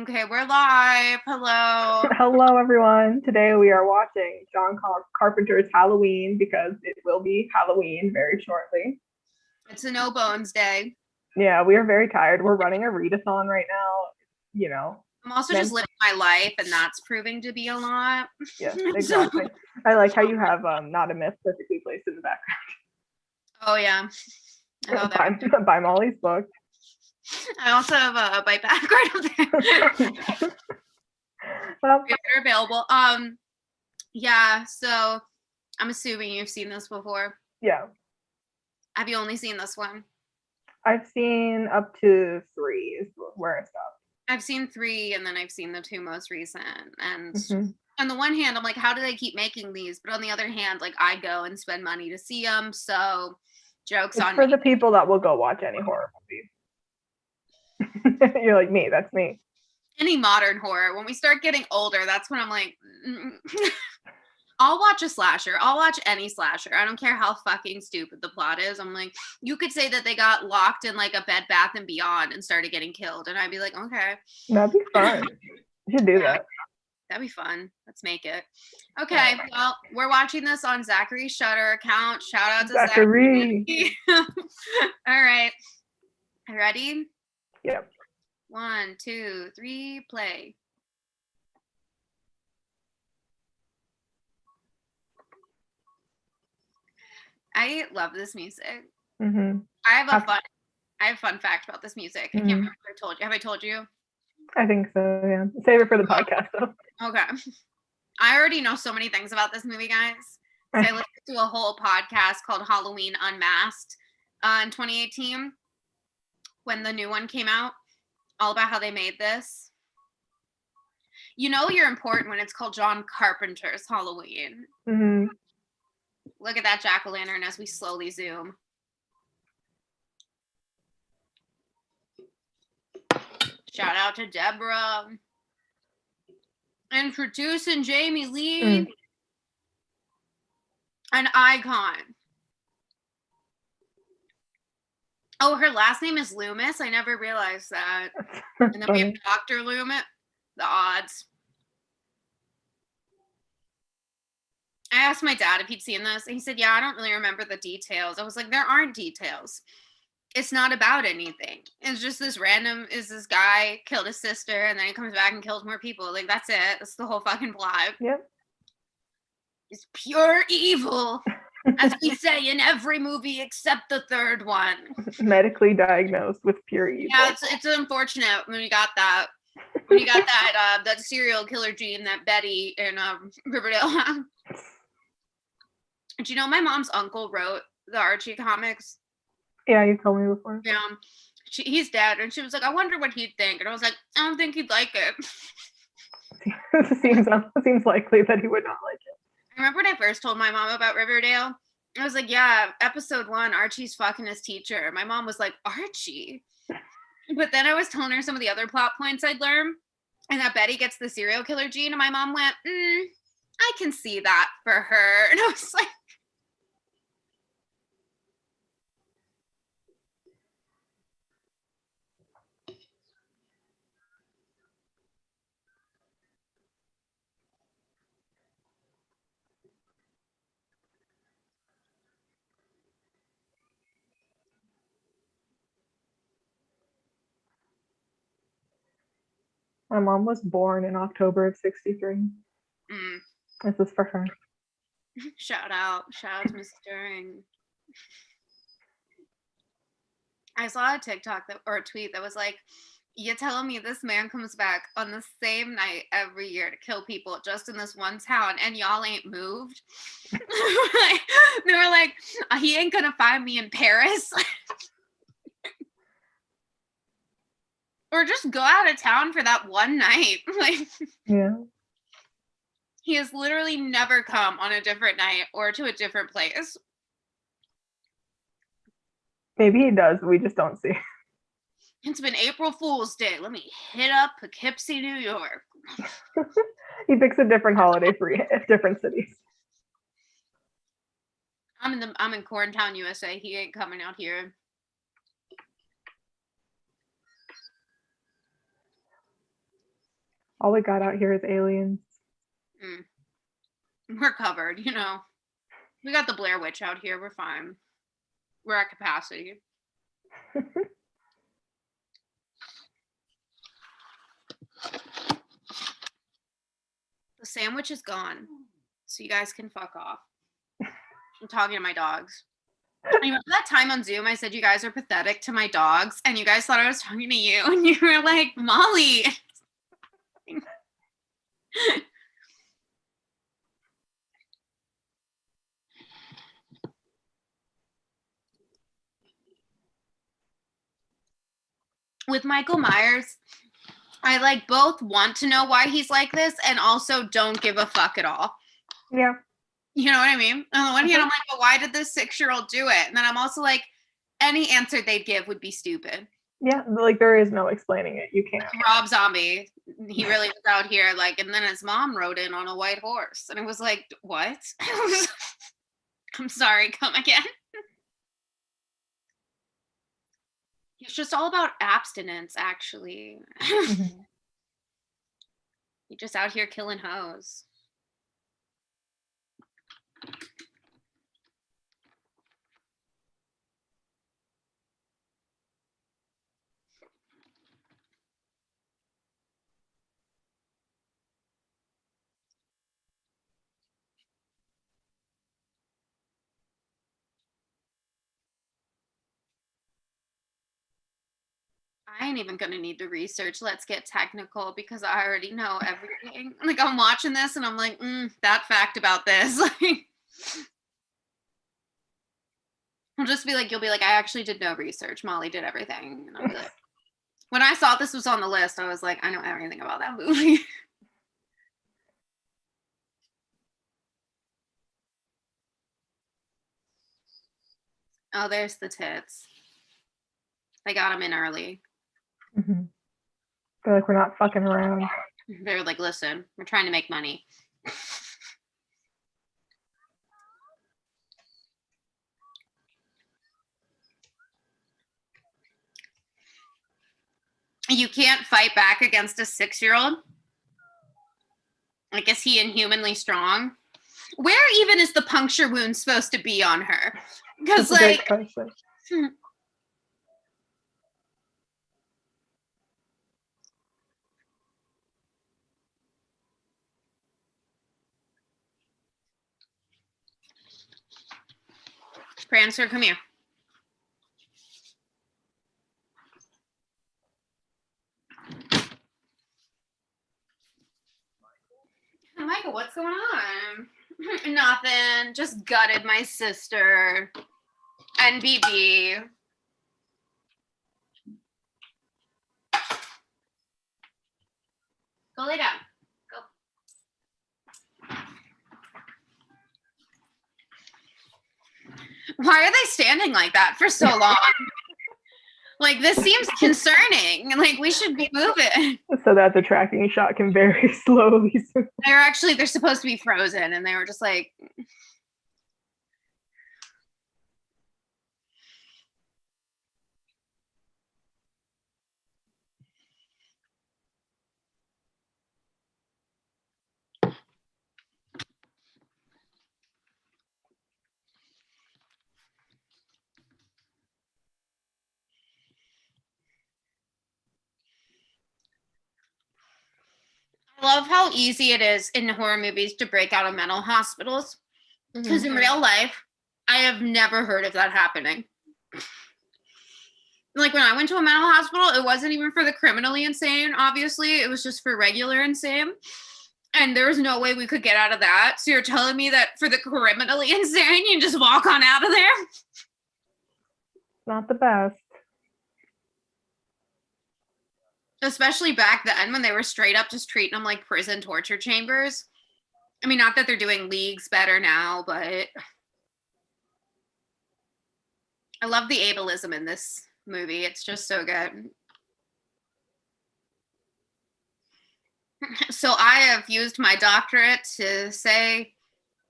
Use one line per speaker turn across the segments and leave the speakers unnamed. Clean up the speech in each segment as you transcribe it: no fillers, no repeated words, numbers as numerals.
Okay, we're live. Hello.
Hello, everyone. Today we are watching John Carpenter's Halloween because it will be Halloween very shortly.
It's a no bones day.
Yeah, we are very tired. We're running a readathon right now. You know,
I'm also just living my life, and that's proving to be a lot.
Yes, exactly. I like how you have Not a Myth perfectly placed in the background.
Oh yeah.
Buy Molly's book.
I also have a bite back right up there.
Well,
they're available. Yeah. So I'm assuming you've seen this before.
Yeah.
Have you only seen this one?
I've seen up to 3 is where I stopped.
I've seen 3, and then I've seen the 2 most recent. And
Mm-hmm.
on the one hand, I'm like, how do they keep making these? But on the other hand, like, I go and spend money to see them. So jokes
It's
on
for
me.
the people that will go watch any horror movie. You're like me. That's me.
Any modern horror. When we start getting older, that's when I'm like, I'll watch a slasher. I'll watch any slasher. I don't care how fucking stupid the plot is. I'm like, you could say that they got locked in like a Bed Bath and Beyond and started getting killed, and I'd be like, okay,
That'd be fun. You should do that.
that'd be fun. Let's make it. Okay, well, we're watching this on Zachary's Shutter account. Shout out to Zachary. All right, ready?
Yep.
1, 2, 3, play. I love this music.
Mm-hmm.
I have a fun fact about this music. I can't remember if I told you. Have I told you?
I think so, yeah. Save it for the podcast, though.
Okay. I already know so many things about this movie, guys. So I listened to a whole podcast called Halloween Unmasked in 2018 when the new one came out, all about how they made this. You know you're important when it's called John Carpenter's Halloween.
Mm-hmm.
Look at that jack-o'-lantern as we slowly zoom. Shout out to Deborah. Introducing Jamie Lee. An icon. Oh, her last name is Loomis. I never realized that. And then we have Dr. Loomis. The odds. I asked my dad if he'd seen this, and he said, yeah, I don't really remember the details. I was like, there aren't details. It's not about anything. It's just this guy killed his sister, and then he comes back and kills more people. Like, that's it. That's the whole fucking plot.
Yep.
It's pure evil, as we say in every movie except the third one.
Medically diagnosed with pure evil.
Yeah, it's unfortunate when you got that. When you got that serial killer gene that Betty in Riverdale had. Do you know my mom's uncle wrote the Archie comics?
Yeah, you told me before.
Yeah. He's dead, and she was like, I wonder what he'd think. And I was like, I don't think he'd like it.
Seems likely that he would not like it.
I remember when I first told my mom about Riverdale, I was like, yeah, episode 1, Archie's fucking his teacher. My mom was like, Archie? But then I was telling her some of the other plot points I'd learned, and that Betty gets the serial killer gene, and my mom went, I can see that for her. And I was like,
My mom was born in October of 63. This is for her.
Shout out to Miss Stirring. I saw a TikTok or a tweet that was like, you're telling me this man comes back on the same night every year to kill people just in this one town, and y'all ain't moved? They were like, he ain't gonna find me in Paris. Or just go out of town for that one night. Like,
yeah.
He has literally never come on a different night or to a different place.
Maybe he does, but we just don't see.
It's been April Fool's Day. Let me hit up Poughkeepsie, New York.
He picks a different holiday for different cities.
I'm in Corntown, USA. He ain't coming out here.
All we got out here is aliens.
We're covered, you know. We got the Blair Witch out here. We're fine. We're at capacity. The sandwich is gone, so you guys can fuck off. I'm talking to my dogs. I remember that time on Zoom I said you guys are pathetic to my dogs, and you guys thought I was talking to you, and you were like, Molly. With Michael Myers, I like both want to know why he's like this and also don't give a fuck at all.
Yeah.
You know what I mean? On the one hand, I'm like, but why did this 6-year-old do it? And then I'm also like, any answer they'd give would be stupid.
Yeah, like there is no explaining it. You can't.
Rob Zombie, he really was out here like, and then his mom rode in on a white horse. And it was like, what? I'm sorry, come again. It's just all about abstinence, actually.
Mm-hmm.
You're just out here killing hoes. I ain't even gonna need to research. Let's get technical because I already know everything. Like I'm watching this and I'm like, that fact about this. Like, I'll just be like, you'll be like, I actually did no research. Molly did everything. And I'll be like, when I saw this was on the list, I was like, I know everything about that movie. Oh, there's the tits. They got them in early.
Mm-hmm. Feel like we're not fucking around.
They're like, listen, we're trying to make money. You can't fight back against a 6-year-old. Like, is he inhumanly strong? Where even is the puncture wound supposed to be on her? Because, like, Prancer, come here. Michael, what's going on? Nothing. Just gutted my sister. NBB. Go lay down. Go. Why are they standing like that for so long? Like, this seems concerning. Like, we should be moving.
So that the tracking shot can very slowly.
They're supposed to be frozen, and they were just like... I love how easy it is in horror movies to break out of mental hospitals. Because in real life, I have never heard of that happening. Like when I went to a mental hospital, it wasn't even for the criminally insane, obviously. It was just for regular insane. And there was no way we could get out of that. So you're telling me that for the criminally insane, you just walk on out of there?
Not the best.
Especially back then when they were straight up just treating them like prison torture chambers. I mean, not that they're doing leagues better now, but I love the ableism in this movie. It's just so good. So I have used my doctorate to say,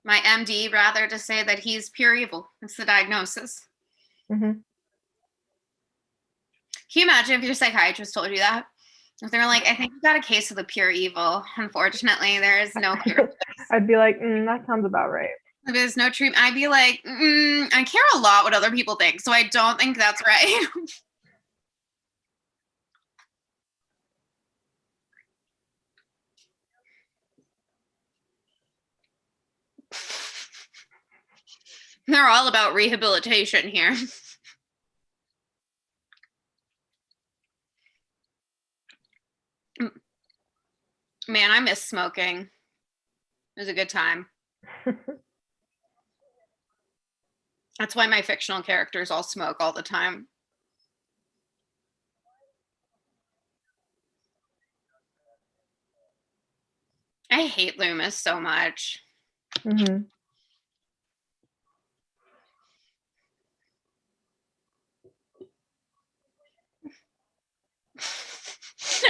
my MD rather, to say that he's pure evil. It's the diagnosis.
Mm-hmm.
Can you imagine if your psychiatrist told you that? They're like, I think you got a case of the pure evil. Unfortunately, there is no cure.
I'd be like, that sounds about right.
There's no treatment. I'd be like, I care a lot what other people think, so I don't think that's right. They're all about rehabilitation here. Man, I miss smoking. It was a good time. That's why my fictional characters all smoke all the time. I hate Loomis so much.
Mm-hmm.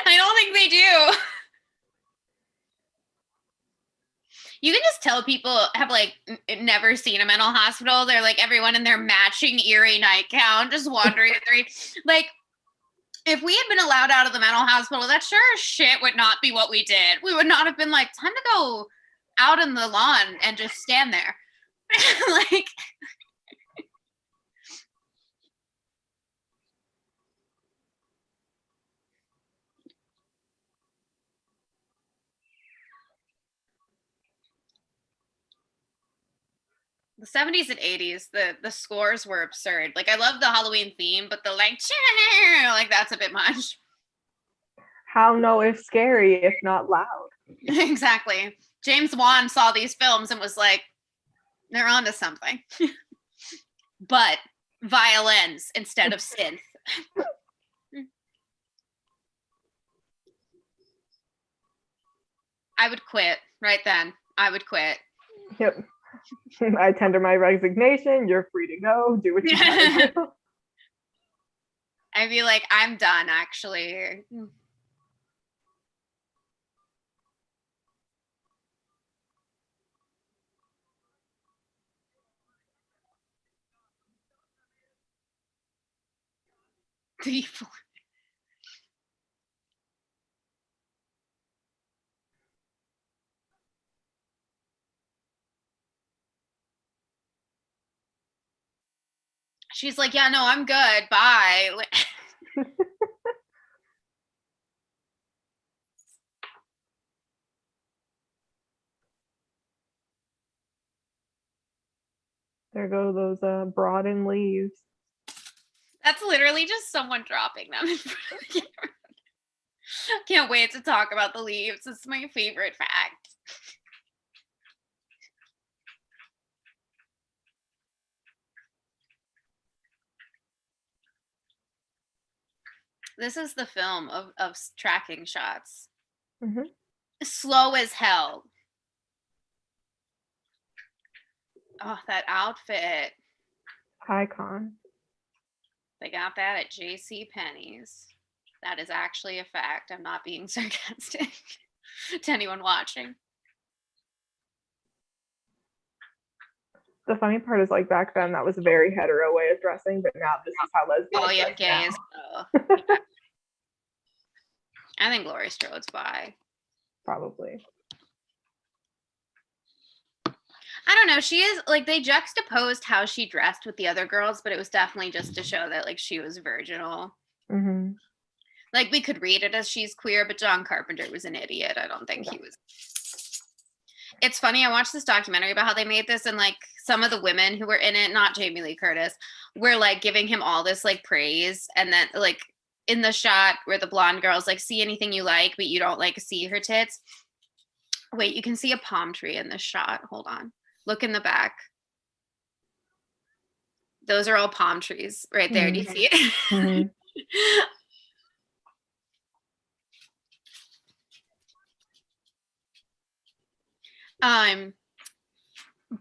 I don't think they do. You can just tell people have like never seen a mental hospital. They're like everyone in their matching eerie nightgown, just wandering through. Like, if we had been allowed out of the mental hospital, that sure as shit would not be what we did. We would not have been like, time to go out in the lawn and just stand there. Like, the 70s and 80s, the scores were absurd. Like, I love the Halloween theme, but the like that's a bit much.
How know if scary if not loud?
Exactly. James Wan saw these films and was like, they're onto something. But violins instead of synth. I would quit right then. I would quit.
Yep. I tender my resignation. You're free to go. Do what you gotta do.
I'd be like, I'm done, actually. She's like, yeah, no, I'm good. Bye.
There go those broaden leaves.
That's literally just someone dropping them in front of the camera. Can't wait to talk about the leaves. It's my favorite fact. This is the film of tracking shots.
Mm-hmm.
Slow as hell. Oh, that outfit.
Icon.
They got that at J.C. Penney's. That is actually a fact. I'm not being sarcastic to anyone watching.
The funny part is, like, back then that was a very hetero way of dressing, but now this is how lesbians.
Oh yeah, gay as well. Yeah. I think Laurie Strode's bi.
Probably.
I don't know. She is like, they juxtaposed how she dressed with the other girls, but it was definitely just to show that like she was virginal.
Mm-hmm.
Like, we could read it as she's queer, but John Carpenter was an idiot. I don't think he was. It's funny. I watched this documentary about how they made this, and like some of the women who were in it, not Jamie Lee Curtis, were like giving him all this like praise, and then like in the shot where the blonde girl's like, see anything you like, but you don't like see her tits. Wait, you can see a palm tree in this shot. Hold on. Look in the back. Those are all palm trees right there. Do you see it?
Mm-hmm.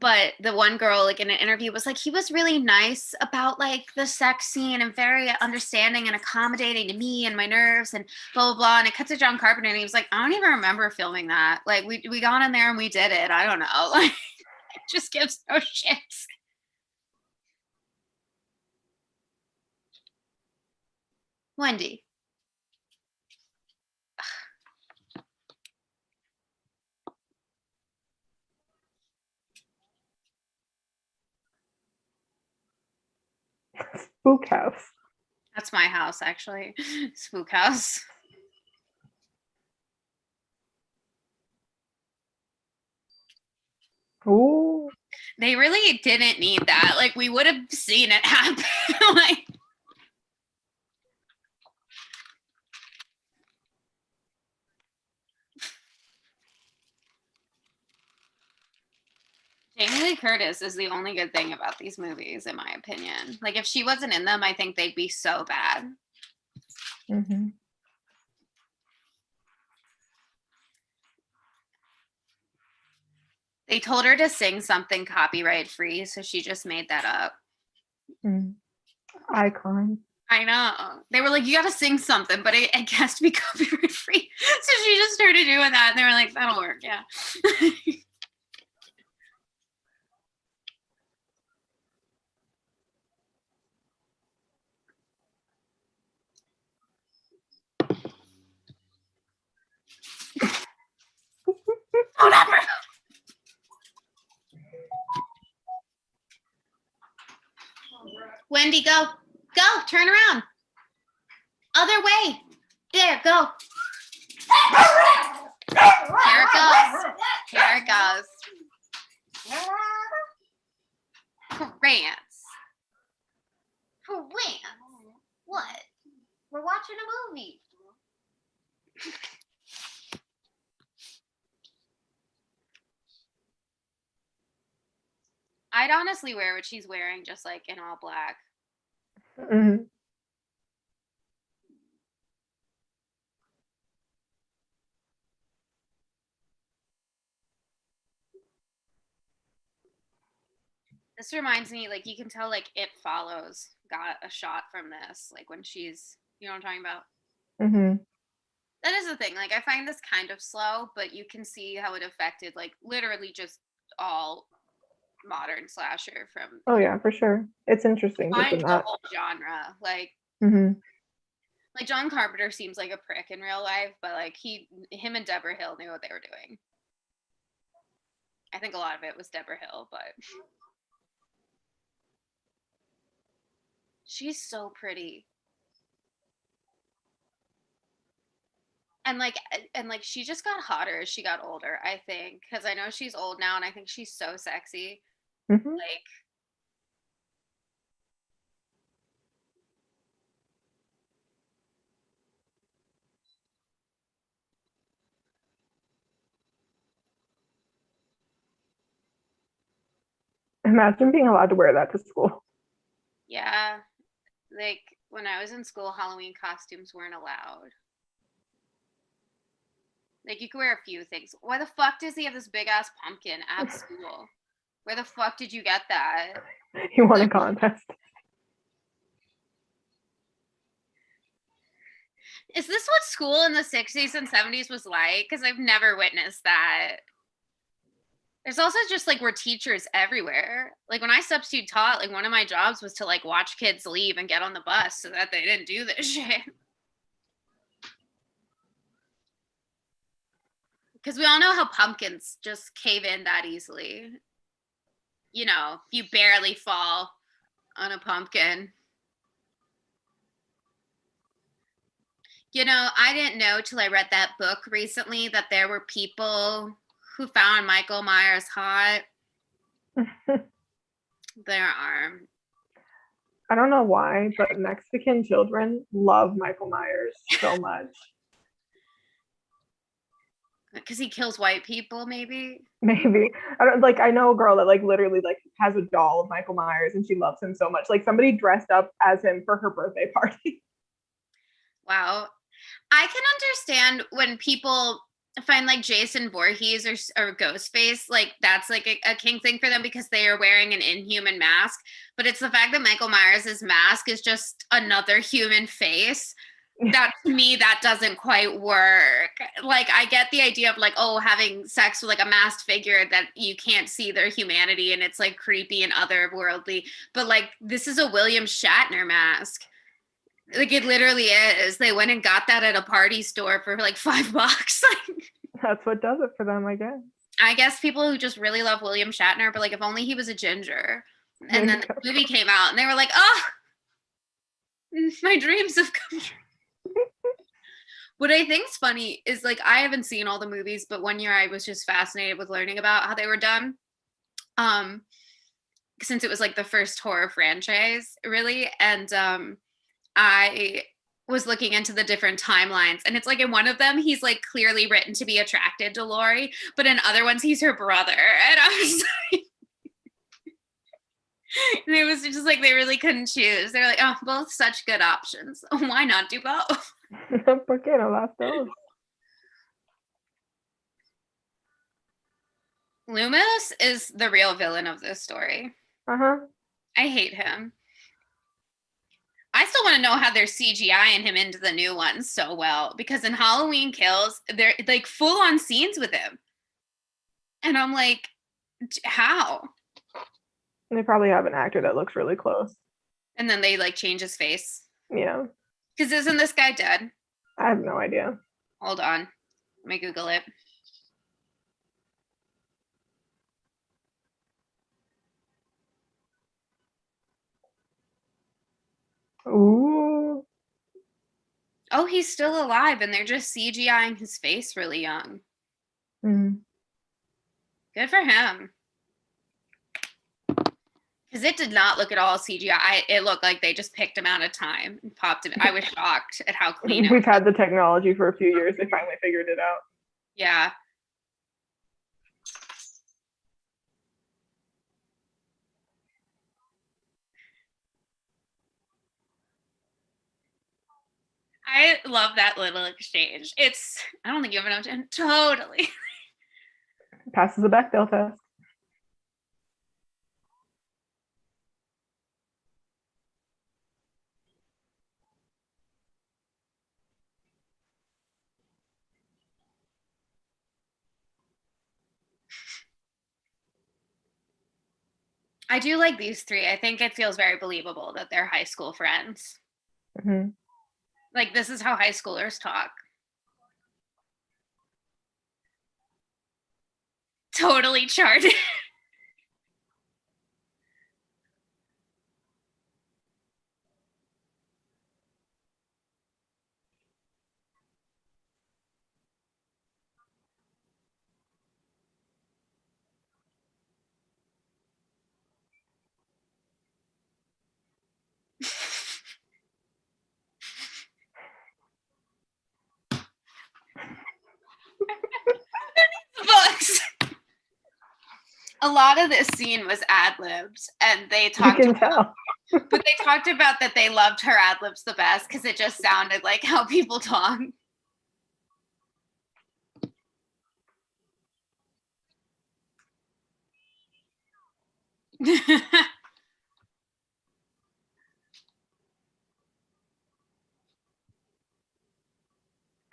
But the one girl, like in an interview, was like, he was really nice about like the sex scene and very understanding and accommodating to me and my nerves and blah blah blah. And it cuts to John Carpenter, and he was like, I don't even remember filming that. Like, we got in there and we did it. I don't know. Like, it just gives no shits. Wendy.
Spook House.
That's my house, actually. Spook House.
Ooh.
They really didn't need that. Like, we would have seen it happen. Like, Jamie Lee Curtis is the only good thing about these movies, in my opinion. Like, if she wasn't in them, I think they'd be so bad.
Mm-hmm.
They told her to sing something copyright free, so she just made that up.
Icon.
I know. They were like, you gotta sing something, but it has to be copyright free. So she just started doing that, and they were like, that'll work, yeah. Whatever. Wendy, go. Go, turn around. Other way. There, go. Here it goes. Here it goes. Grants. Grants. What? We're watching a movie. I'd honestly wear what she's wearing, just like in all black.
Mm-hmm.
This reminds me, like, you can tell, like, It Follows got a shot from this, like, when she's, you know what I'm talking about?
Mm-hmm.
That is the thing. Like, I find this kind of slow, but you can see how it affected, like, literally just all modern slasher from.
Oh yeah, for sure. It's interesting.
Find
Just
the whole genre. Like,
mm-hmm.
like John Carpenter seems like a prick in real life, but like him and Deborah Hill knew what they were doing. I think a lot of it was Deborah Hill, but she's so pretty. And like she just got hotter as she got older, I think, because I know she's old now, and I think she's so sexy.
Mm-hmm.
Like,
Imagine being allowed to wear that to school.
yeah, like when I was in school, Halloween costumes weren't allowed. Like, you could wear a few things. Why the fuck does he have this big ass pumpkin at school? Where the fuck did you get that?
He won a contest.
Is this what school in the 60s and 70s was like? Because I've never witnessed that. There's also just like were teachers everywhere. Like when I substitute taught, like one of my jobs was to like watch kids leave and get on the bus so that they didn't do this shit. Because we all know how pumpkins just cave in that easily. You know, you barely fall on a pumpkin. You know, I didn't know till I read that book recently that there were people who found Michael Myers hot. There are.
I don't know why, but Mexican children love Michael Myers so much.
Because he kills white people, maybe.
Maybe. I know a girl that like literally like has a doll of Michael Myers and she loves him so much. Like somebody dressed up as him for her birthday party.
Wow. I can understand when people find like Jason Voorhees or Ghostface, like that's like a king thing for them because they are wearing an inhuman mask. But it's the fact that Michael Myers' mask is just another human face. That to me, that doesn't quite work. Like, I get the idea of like, oh, having sex with like a masked figure that you can't see their humanity and it's like creepy and otherworldly. But like, this is a William Shatner mask. Like, it literally is. They went and got that at a party store for like $5.
That's what does it for them, I guess.
I guess people who just really love William Shatner, but like, if only he was a ginger. And then the movie came out and they were like, oh, My dreams have come true. What I think's funny is like I haven't seen all the movies, but one year I was just fascinated with learning about how they were done. Um, since it was like the first horror franchise, really, and I was looking into the different timelines, and it's like in one of them he's like clearly written to be attracted to Laurie, but in other ones he's her brother, and I was like, and it was just like they really couldn't choose. They're like, oh, both such good options. Why not do both?
¿Por qué no las dos?
Loomis is the real villain of this story.
Uh-huh.
I hate him. I still want to know how they're CGIing him into the new ones so well, because in Halloween Kills, they're like full on scenes with him. And I'm like, how?
They probably have an actor that looks really close.
And then they like change his face.
Yeah.
Because isn't this guy dead?
I have no idea.
Hold on. Let me Google it.
Ooh.
Oh, he's still alive, and they're just CGIing his face really young.
Mm.
Good for him. Because it did not look at all CGI. It looked like they just picked him out of time and popped him. I was shocked at how clean it was.
We've had the technology for a few years. They finally figured it out.
Yeah. I love that little exchange. I don't think you have enough time. Totally.
Passes the Bechdel test.
I do like these three. I think it feels very believable that they're high school friends.
Mm-hmm.
Like, this is how high schoolers talk. Totally charted. Books. A lot of this scene was ad-libs, and they talked
You can tell.
but they talked about that they loved her ad-libs the best because it just sounded like how people talk.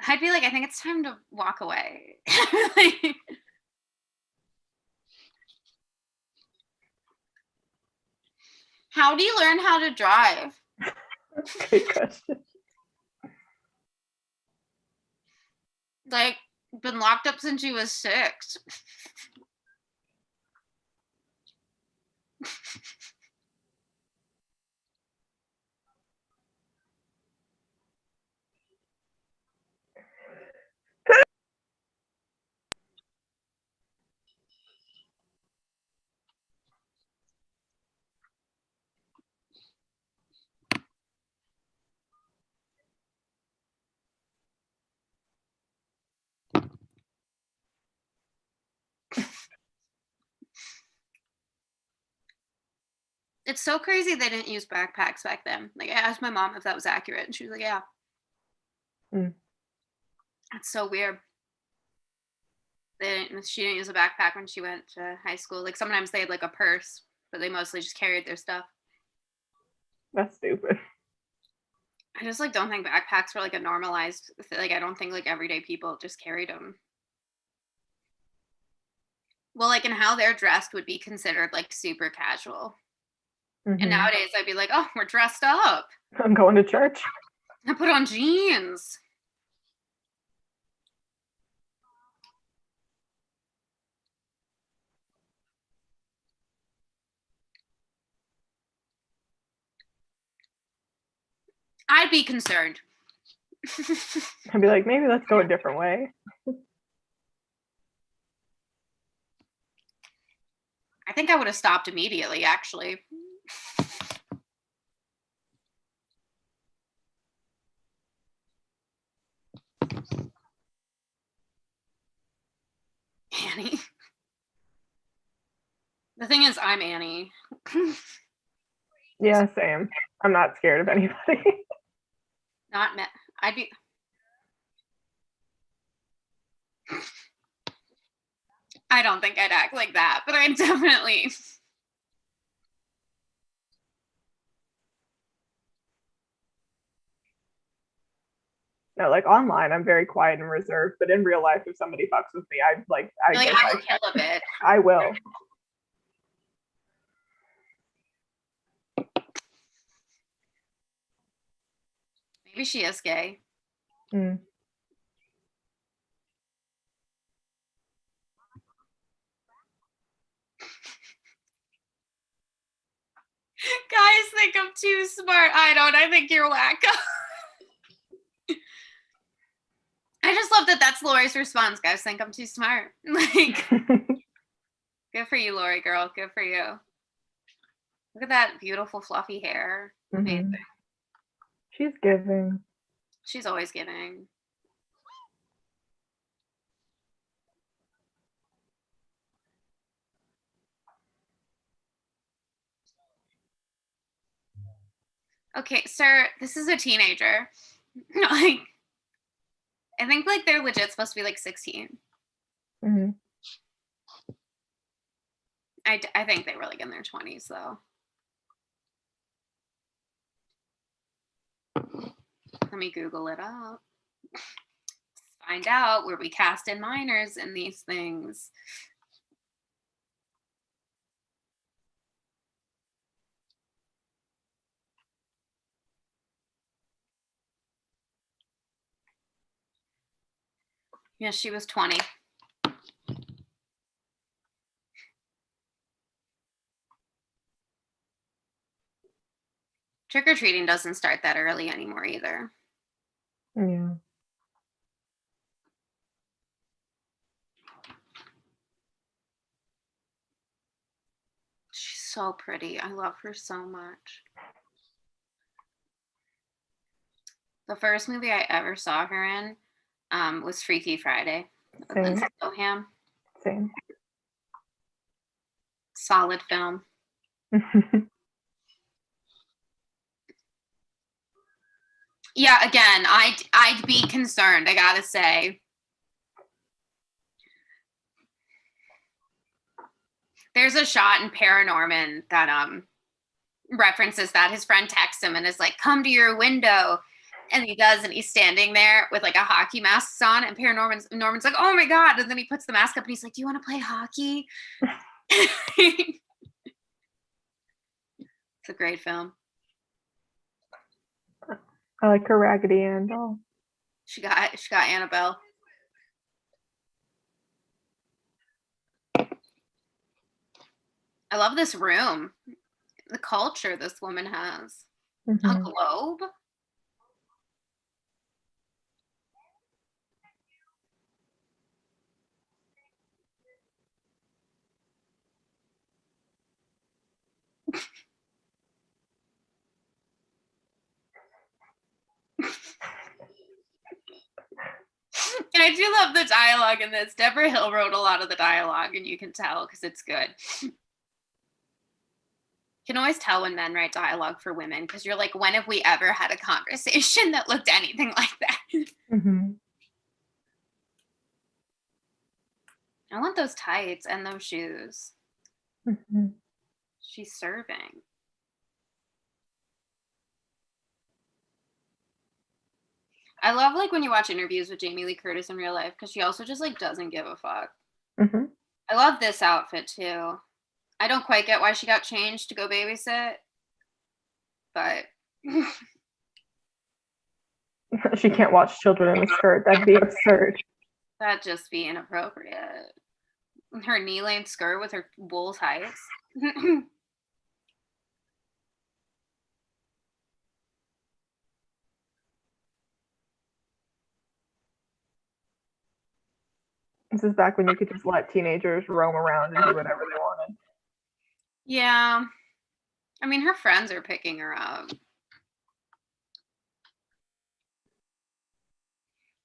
I'd be like, I think it's time to walk away. Like, how do you learn how to drive?
Great question.
Like, been locked up since she was 6. It's so crazy they didn't use backpacks back then. Like, I asked my mom if that was accurate, and she was like, yeah.
Mm.
That's so weird. She didn't use a backpack when she went to high school. Like, sometimes they had like a purse, but they mostly just carried their stuff.
That's stupid.
I just like don't think backpacks were like a normalized, like, I don't think like everyday people just carried them. Well, like, and how they're dressed would be considered like super casual.
Mm-hmm.
And nowadays I'd be like, oh, we're dressed up.
I'm going to church.
I put on jeans. I'd be concerned.
I'd be like, maybe let's go a different way.
I think I would have stopped immediately, actually. Annie. The thing is, I'm Annie.
Yeah, same. I'm not scared of anybody.
Not me. I'd be. I don't think I'd act like that, but I'd definitely.
No, like online, I'm very quiet and reserved, but in real life, if somebody fucks with me, I
will kill a bit.
I will.
Maybe she is gay.
Mm.
Guys think I'm too smart. I don't. I think you're wacko. I just love that that's Lori's response. Guys think I'm too smart. Like, good for you, Lori girl. Good for you. Look at that beautiful fluffy hair.
Mm-hmm. She's giving.
She's always giving. Okay, sir, this is a teenager. Like, I think like they're legit supposed to be like 16.
Mm-hmm.
I think they were like in their 20s though. Let me Google it up. Find out where we cast in minors in these things. Yeah, she was 20. Trick-or-treating doesn't start that early anymore either.
Yeah.
She's so pretty. I love her so much. The first movie I ever saw her in was Freaky Friday.
Same.
Boham.
Same.
Solid film. Yeah, again, I'd be concerned, I gotta say. There's a shot in Paranorman that references that. His friend texts him and is like, come to your window. And he does, and he's standing there with like a hockey mask on, and Norman's like, oh my God. And then he puts the mask up and he's like, do you want to play hockey? It's a great film.
I like her Raggedy Ann doll.
She got Annabelle. I love this room. The culture this woman has.
Mm-hmm.
A globe? And I do love the dialogue in this. Deborah Hill wrote a lot of the dialogue, and you can tell because it's good. You can always tell when men write dialogue for women because you're like, when have we ever had a conversation that looked anything like that?
Mm-hmm.
I want those tights and those shoes.
Mm-hmm.
She's serving. I love like when you watch interviews with Jamie Lee Curtis in real life because she also just like doesn't give a fuck.
Mm-hmm.
I love this outfit too. I don't quite get why she got changed to go babysit, but
she can't watch children in a skirt. That'd be absurd.
That'd just be inappropriate. Her knee-length skirt with her wool tights.
This is back when you could just let teenagers roam around and do whatever they wanted.
Yeah. I mean, her friends are picking her up.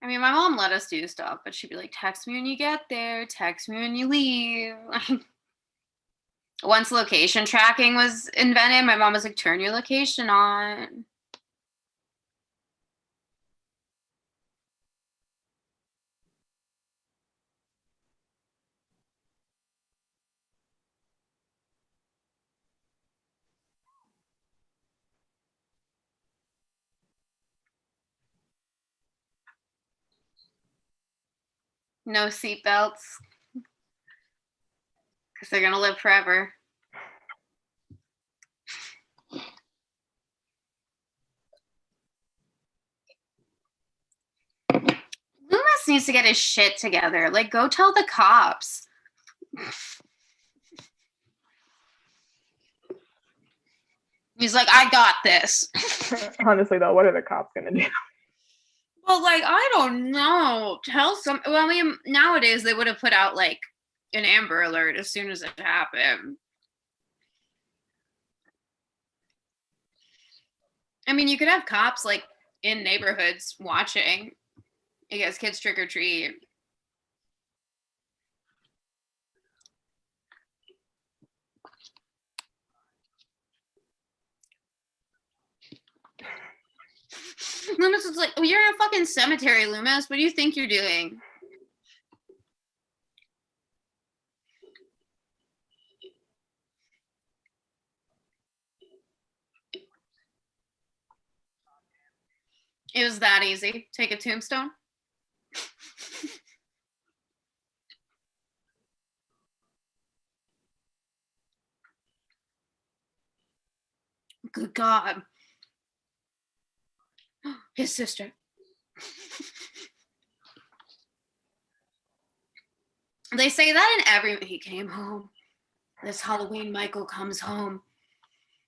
I mean, my mom let us do stuff, but she'd be like, text me when you get there, text me when you leave. Once location tracking was invented, my mom was like, turn your location on. No seatbelts. Because they're going to live forever. Loomis needs to get his shit together. Like, go tell the cops. He's like, I got this.
Honestly, though, what are the cops going to do?
Well, like, I don't know. Tell some. Well, I mean, nowadays they would have put out like an Amber Alert as soon as it happened. I mean, you could have cops like in neighborhoods watching. I guess kids trick or treat. Loomis was like, oh, you're in a fucking cemetery, Loomis. What do you think you're doing? It was that easy. Take a tombstone. Good God. His sister. They say that in every. He came home. This Halloween, Michael comes home.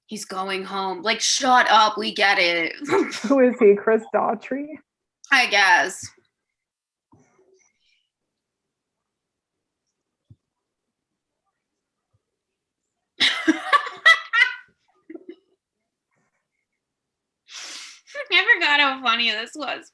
He's going home. Like, shut up. We get it.
Who is he? Chris Daughtry?
I guess. I forgot how funny this was.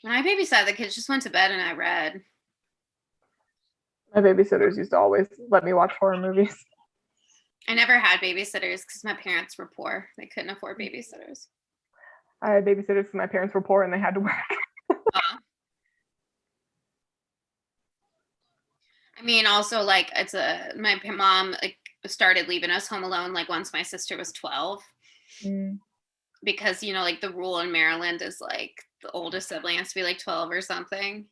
When I babysat, the kids just went to bed and I read.
My babysitters used to always let me watch horror movies.
I never had babysitters because my parents were poor. They couldn't afford babysitters.
I had babysitters because my parents were poor and they had to work.
I mean, also, like, my mom like started leaving us home alone like once my sister was 12. Because, you know, like the rule in Maryland is like the oldest sibling has to be like 12 or something.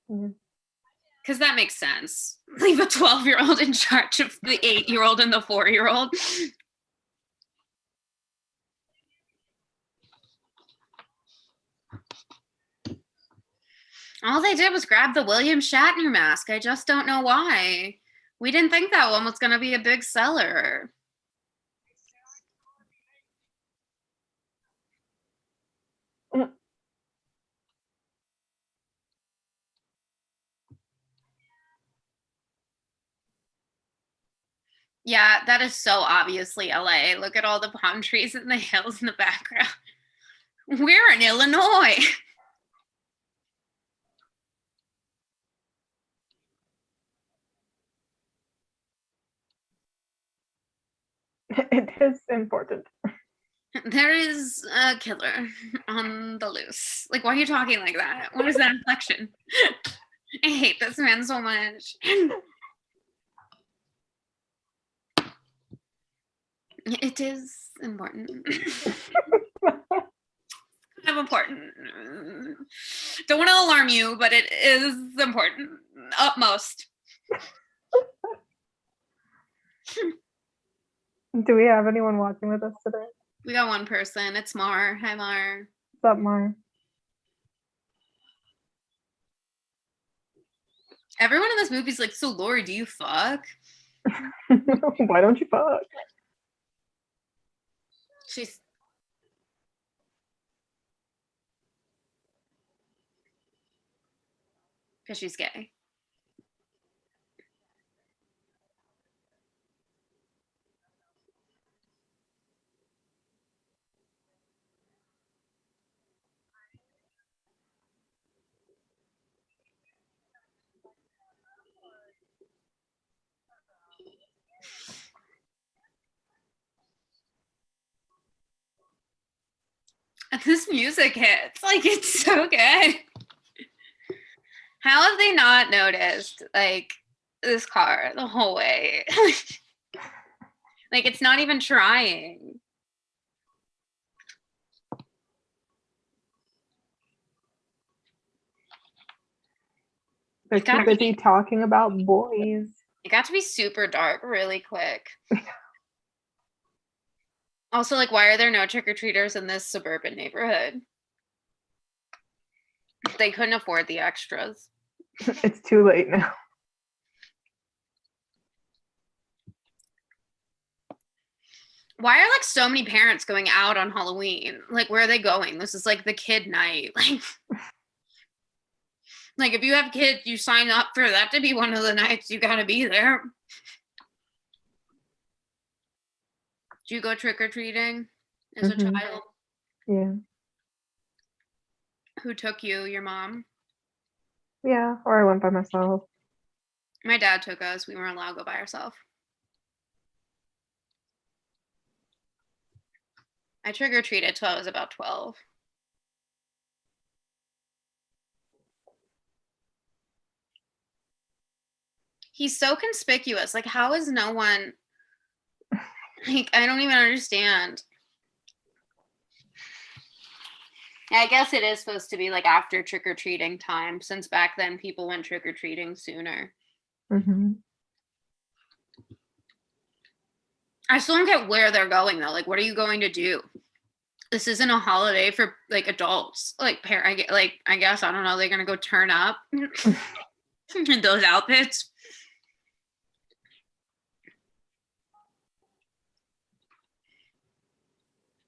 Because that makes sense. Leave a 12-year-old in charge of the 8-year-old and the 4-year-old. All they did was grab the William Shatner mask. I just don't know why. We didn't think that one was going to be a big seller. Yeah, that is so obviously LA. Look at all the palm trees and the hills in the background. We're in Illinois.
It is important.
There is a killer on the loose. Like, why are you talking like that? What is that inflection? I hate this man so much. It is important. Kind of important. Don't want to alarm you, but it is important. Utmost.
Do we have anyone watching with us today?
We got one person. It's Mar. Hi, Mar.
What's up, Mara?
Everyone in this movie's like, so Lori, do you fuck?
Why don't you fuck?
She's because she's gay. And this music hits. Like, it's so good. How have they not noticed, like, this car the whole way? Like, it's not even trying.
They're too busy talking about boys.
It got to be super dark really quick. Also, like, why are there no trick-or-treaters in this suburban neighborhood? They couldn't afford the extras.
It's too late now.
Why are like so many parents going out on Halloween? Like, where are they going? This is like the kid night. Like if you have kids, you sign up for that to be one of the nights you gotta be there. Do you go trick-or-treating as a child?
Yeah.
Who took you? Your mom?
Yeah, or I went by myself.
My dad took us. We weren't allowed to go by ourselves. I trick-or-treated till I was about 12. He's so conspicuous. Like, how is no one, like, I don't even understand. I guess it is supposed to be like after trick-or-treating time, since back then people went trick-or-treating sooner. I still don't get where they're going though. Like, what are you going to do? This isn't a holiday for like adults. Like, I guess I don't know. They're gonna go turn up in those outfits.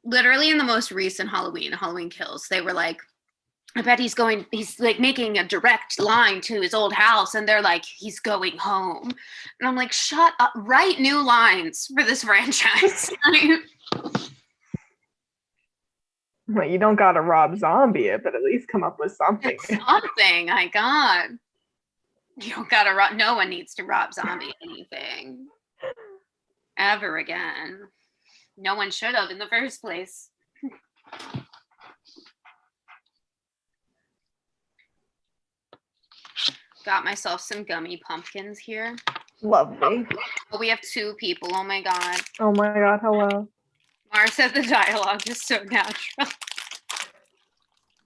Literally in the most recent Halloween Kills, they were like, I bet he's like making a direct line to his old house. And they're like, he's going home. And I'm like, shut up, write new lines for this franchise.
Well, you don't gotta rob zombie it, but at least come up with something.
Something, my God. You don't gotta rob, no one needs to rob zombie anything. Ever again. No one should have in the first place. Got myself some gummy pumpkins here.
Lovely.
Oh, we have 2 people. Oh my God.
Oh my God, hello.
Mara said the dialogue is so natural.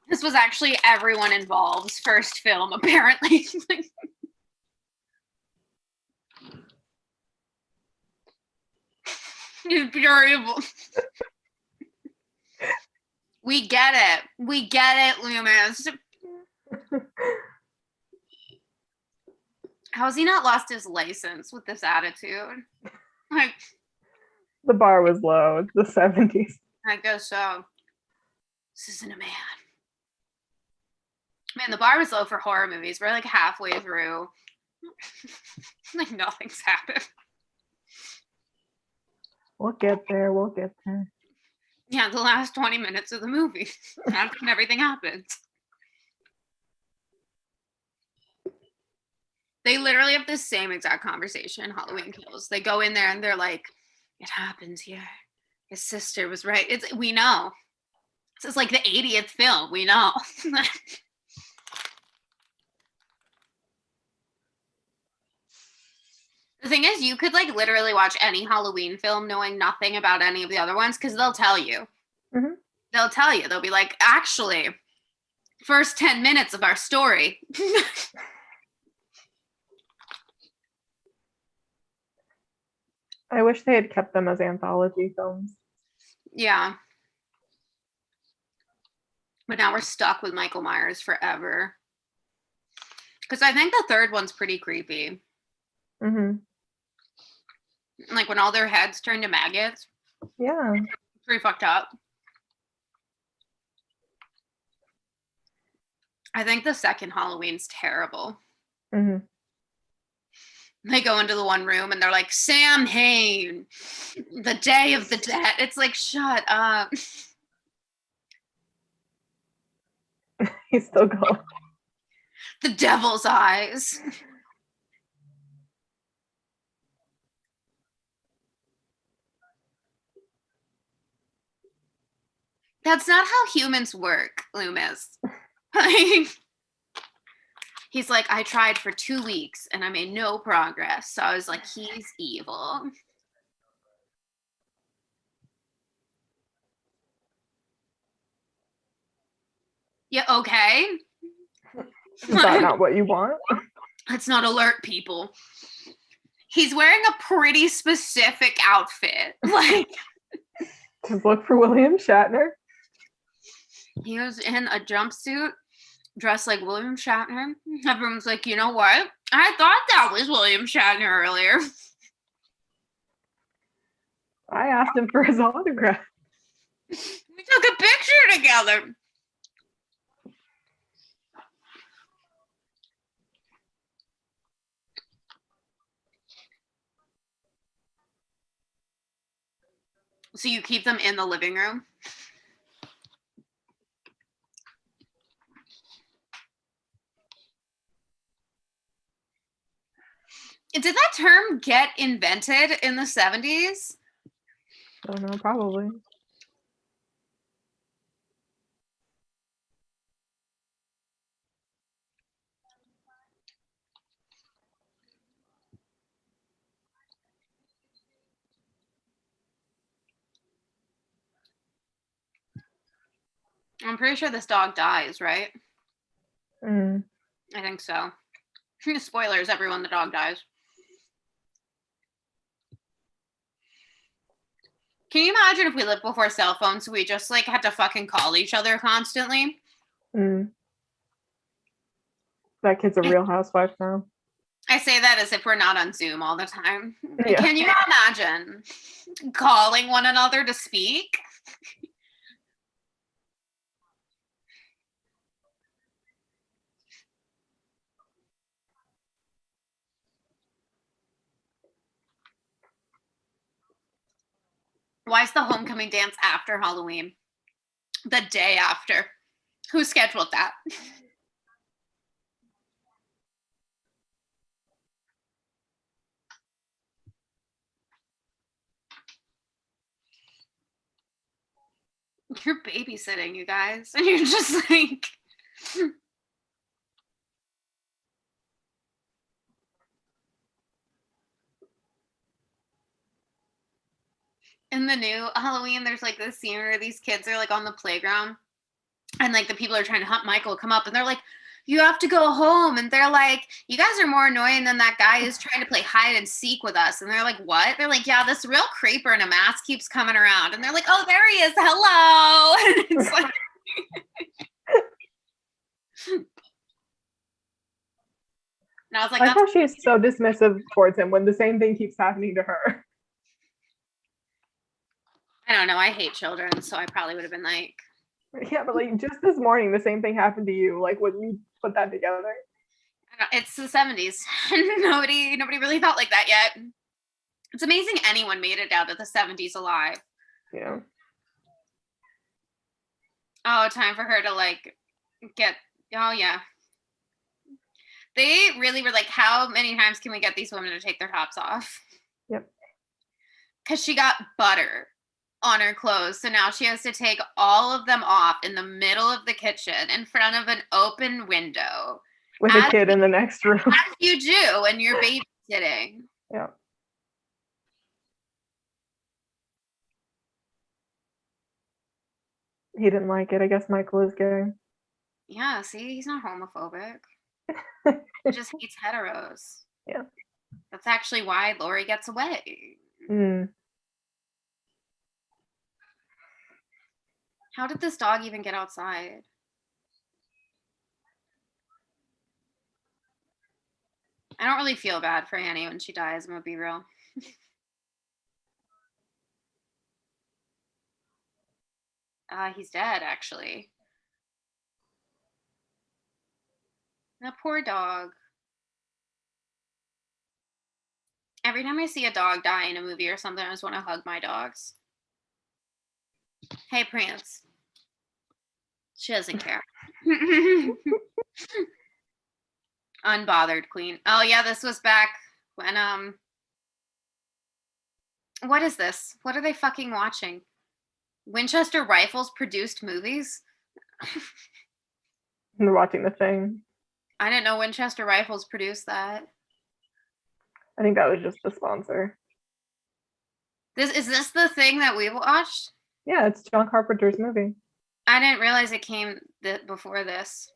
This was actually everyone involved's first film, apparently. It's beautiful. We get it. We get it, Loomis. How has he not lost his license with this attitude? Like,
the bar was low. It's the 70s.
I guess so. This isn't a man. Man, the bar was low for horror movies. We're like halfway through. Like nothing's happened.
We'll get there. We'll get there.
Yeah, the last 20 minutes of the movie. That's when everything happens. They literally have the same exact conversation in Halloween Kills. They go in there and they're like, it happens here. His sister was right. We know. This is like the 80th film. We know. The thing is, you could like literally watch any Halloween film knowing nothing about any of the other ones because they'll tell you. They'll tell you. They'll be like, actually, first 10 minutes of our story.
I wish they had kept them as anthology films.
Yeah. But now we're stuck with Michael Myers forever. Because I think the third one's pretty creepy.
Mm-hmm.
Like when all their heads turn to maggots.
Yeah.
It's pretty fucked up. I think the second Halloween's terrible.
Mm-hmm.
They go into the one room and they're like, Sam Hain, the Day of the Dead. It's like, shut up.
He's still going.
The Devil's Eyes. That's not how humans work, Loomis. He's like, I tried for 2 weeks and I made no progress. So I was like, he's evil. Yeah, okay.
Is that not what you want?
Let's not alert people. He's wearing a pretty specific outfit. Like,
just look for William Shatner.
He was in a jumpsuit, dressed like William Shatner. Everyone's like, you know what? I thought that was William Shatner earlier.
I asked him for his autograph.
We took a picture together. So you keep them in the living room? Did that term get invented in the 70s?
I don't know, probably.
I'm pretty sure this dog dies, right?
Mm.
I think so. Spoilers, everyone, the dog dies. Can you imagine if we lived before cell phones, so we just like had to fucking call each other constantly?
Mm. That kid's a real housewife now.
I say that as if we're not on Zoom all the time.
Yeah.
Can you imagine calling one another to speak? Why is the homecoming dance after Halloween? The day after. Who scheduled that? You're babysitting, you guys. And you're just like... In the new Halloween, there's like this scene where these kids are like on the playground and like the people are trying to hunt Michael come up and they're like, you have to go home. And they're like, you guys are more annoying than that guy who's trying to play hide and seek with us. And they're like, what? They're like, yeah, this real creeper in a mask keeps coming around. And they're like, oh, there he is. Hello. And it's like... And I was like,
I thought she's so dismissive towards him when the same thing keeps happening to her.
I don't know. I hate children, so I probably would have been like...
Yeah, but like just this morning, the same thing happened to you. Like when you put that together.
It's the 70s. nobody really thought like that yet. It's amazing anyone made it out of the 70s alive.
Yeah.
Oh, time for her to like get... Oh, yeah. They really were like, how many times can we get these women to take their tops off?
Yep.
Because she got butter on her clothes. So now she has to take all of them off in the middle of the kitchen in front of an open window.
With a kid in the next room.
As you do when you're babysitting.
Yeah. He didn't like it. I guess Michael is gay.
Yeah, see, he's not homophobic. He just hates heteros.
Yeah.
That's actually why Lori gets away.
Mm.
How did this dog even get outside? I don't really feel bad for Annie when she dies, I'm gonna be real. He's dead, actually. That poor dog. Every time I see a dog die in a movie or something, I just want to hug my dogs. Hey, Prance. She doesn't care. Unbothered queen. Oh yeah, this was back when what is this? What are they fucking watching? Winchester Rifles produced movies?
And they're watching The Thing.
I didn't know Winchester Rifles produced that.
I think that was just the sponsor.
Is this the thing that we watched?
Yeah, it's John Carpenter's movie.
I didn't realize it came before this.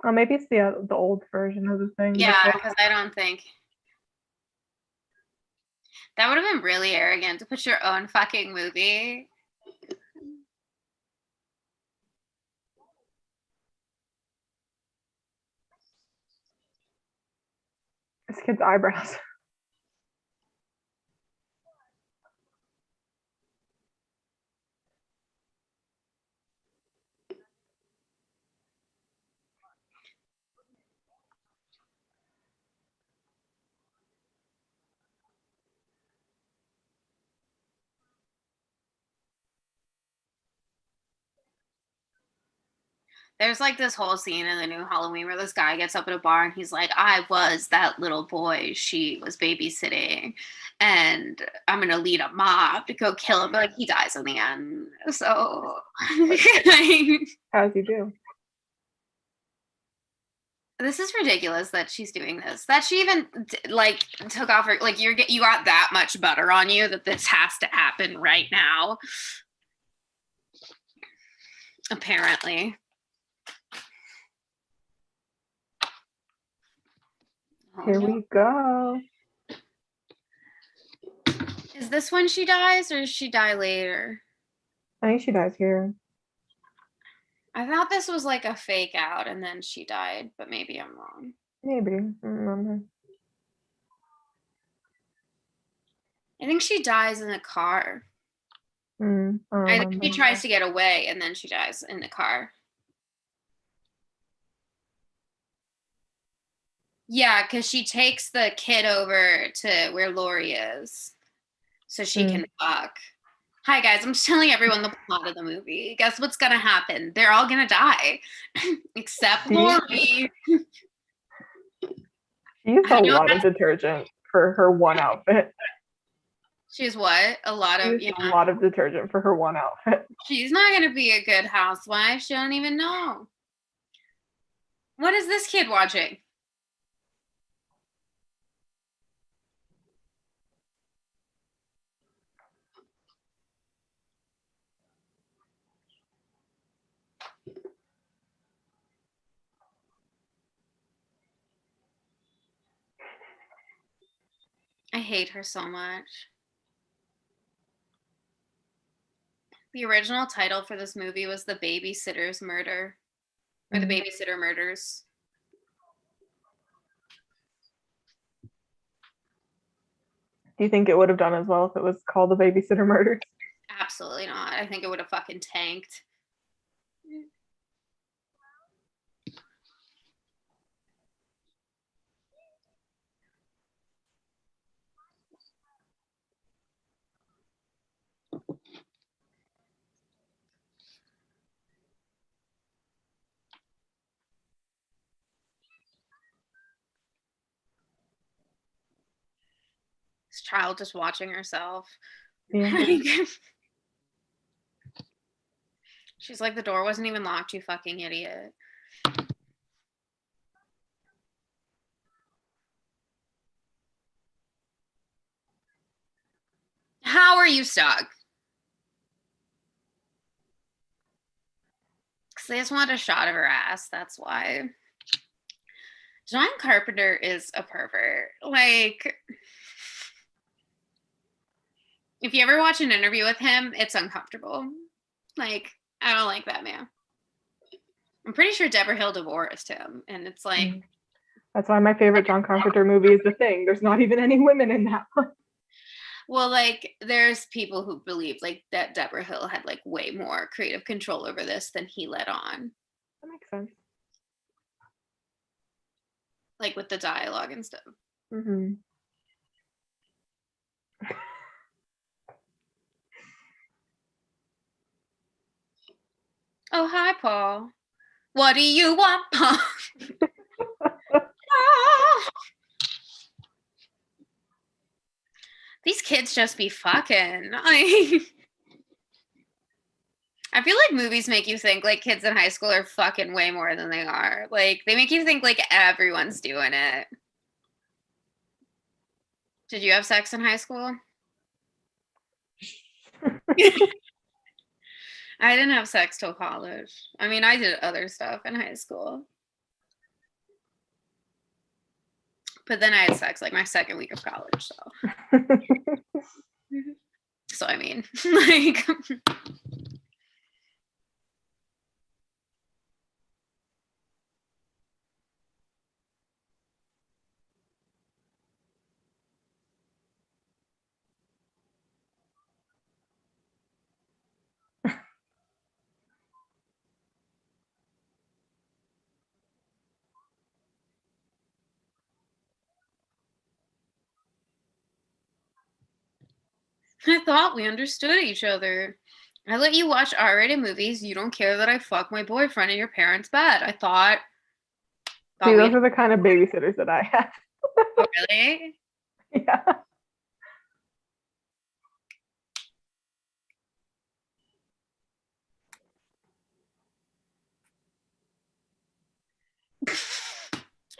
Oh, maybe it's the old version of The Thing.
Yeah, because I don't think that would have been really arrogant to put your own fucking movie.
This kid's eyebrows.
There's like this whole scene in the new Halloween where this guy gets up at a bar and he's like, I was that little boy she was babysitting, and I'm gonna lead a mob to go kill him. But like he dies in the end. So
As you do.
This is ridiculous that she's doing this. That she even like took off her like you got that much butter on you that this has to happen right now. Apparently.
Here we go.
Is this when she dies or does she die later?
I think she dies here.
I thought this was like a fake out and then she died, but maybe I'm wrong.
Maybe. I don't remember.
I think she dies in a car. I think she tries to get away and then she dies in the car. Yeah, because she takes the kid over to where Lori is so she can fuck. Hi, guys. I'm just telling everyone the plot of the movie. Guess what's going to happen? They're all going to die. Except Lori.
She used a lot of detergent for her one outfit.
She's what? A lot of
detergent for her one outfit.
She's not going to be a good housewife. She don't even know. What is this kid watching? I hate her so much. The original title for this movie was The Babysitter's Murder. Or The Babysitter Murders.
Do you think it would have done as well if it was called The Babysitter Murders?
Absolutely not. I think it would have fucking tanked. This child just watching herself.
Yeah.
She's like, the door wasn't even locked, you fucking idiot. How are you stuck? Because they just want a shot of her ass, that's why. John Carpenter is a pervert. Like, if you ever watch an interview with him, it's uncomfortable. Like, I don't like that man. I'm pretty sure Deborah Hill divorced him, and it's like
that's why my favorite John Carpenter movie is The Thing. There's not even any women in that one.
well, like there's people who believe like that Deborah Hill had like way more creative control over this than he let on.
That makes sense.
Like with the dialogue and stuff.
Mm-hmm.
Oh, hi, Paul. What do you want, Paul? These kids just be fucking. I feel like movies make you think like kids in high school are fucking way more than they are. Like they make you think like everyone's doing it. Did you have sex in high school? I didn't have sex till college. I mean, I did other stuff in high school. But then I had sex like my second week of college, so. So I mean, like I thought we understood each other. I let you watch R-rated movies. You don't care that I fuck my boyfriend in your parents' bed. I thought
See, those are the kind of babysitters that I have.
Oh, really?
Yeah.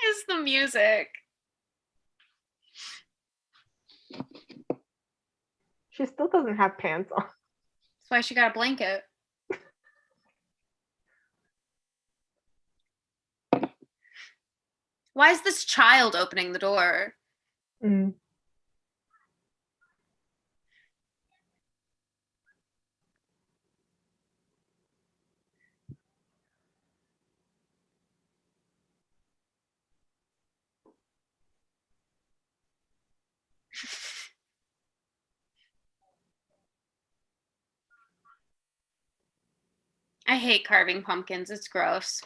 It's the music.
She still doesn't have pants on.
That's why she got a blanket. Why is this child opening the door?
Mm.
I hate carving pumpkins. It's gross.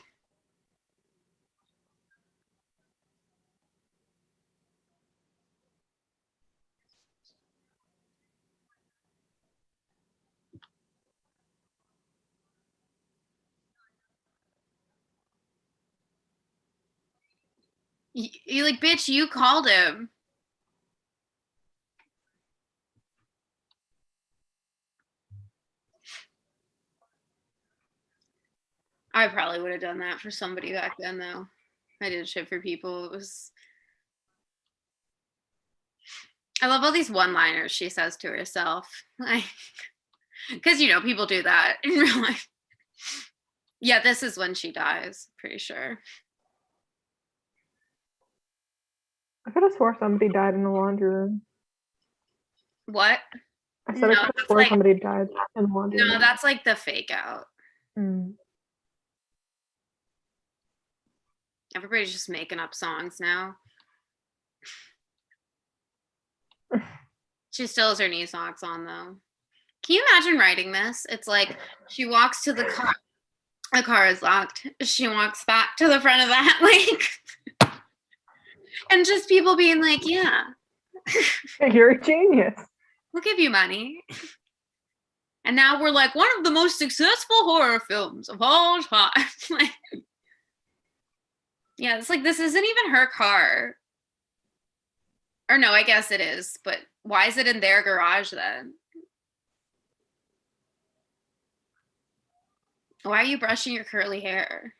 You like, bitch, you called him. I probably would have done that for somebody back then, though. I did shit for people. It was. I love all these one-liners she says to herself, like, because you know people do that in real life. Yeah, this is when she dies. Pretty sure.
I could have swore somebody died in the laundry room.
What?
I said I could have swore somebody died in the laundry room.
No, that's like the fake out.
Mm.
Everybody's just making up songs now. She still has her knee socks on though. Can you imagine writing this? It's like she walks to the car. The car is locked. She walks back to the front of that, like, and just people being like, "Yeah,
you're a genius.
we'll give you money." And now we're like one of the most successful horror films of all time. Like, yeah, it's like this isn't even her car. Or no, I guess it is, but why is it in their garage then? Why are you brushing your curly hair?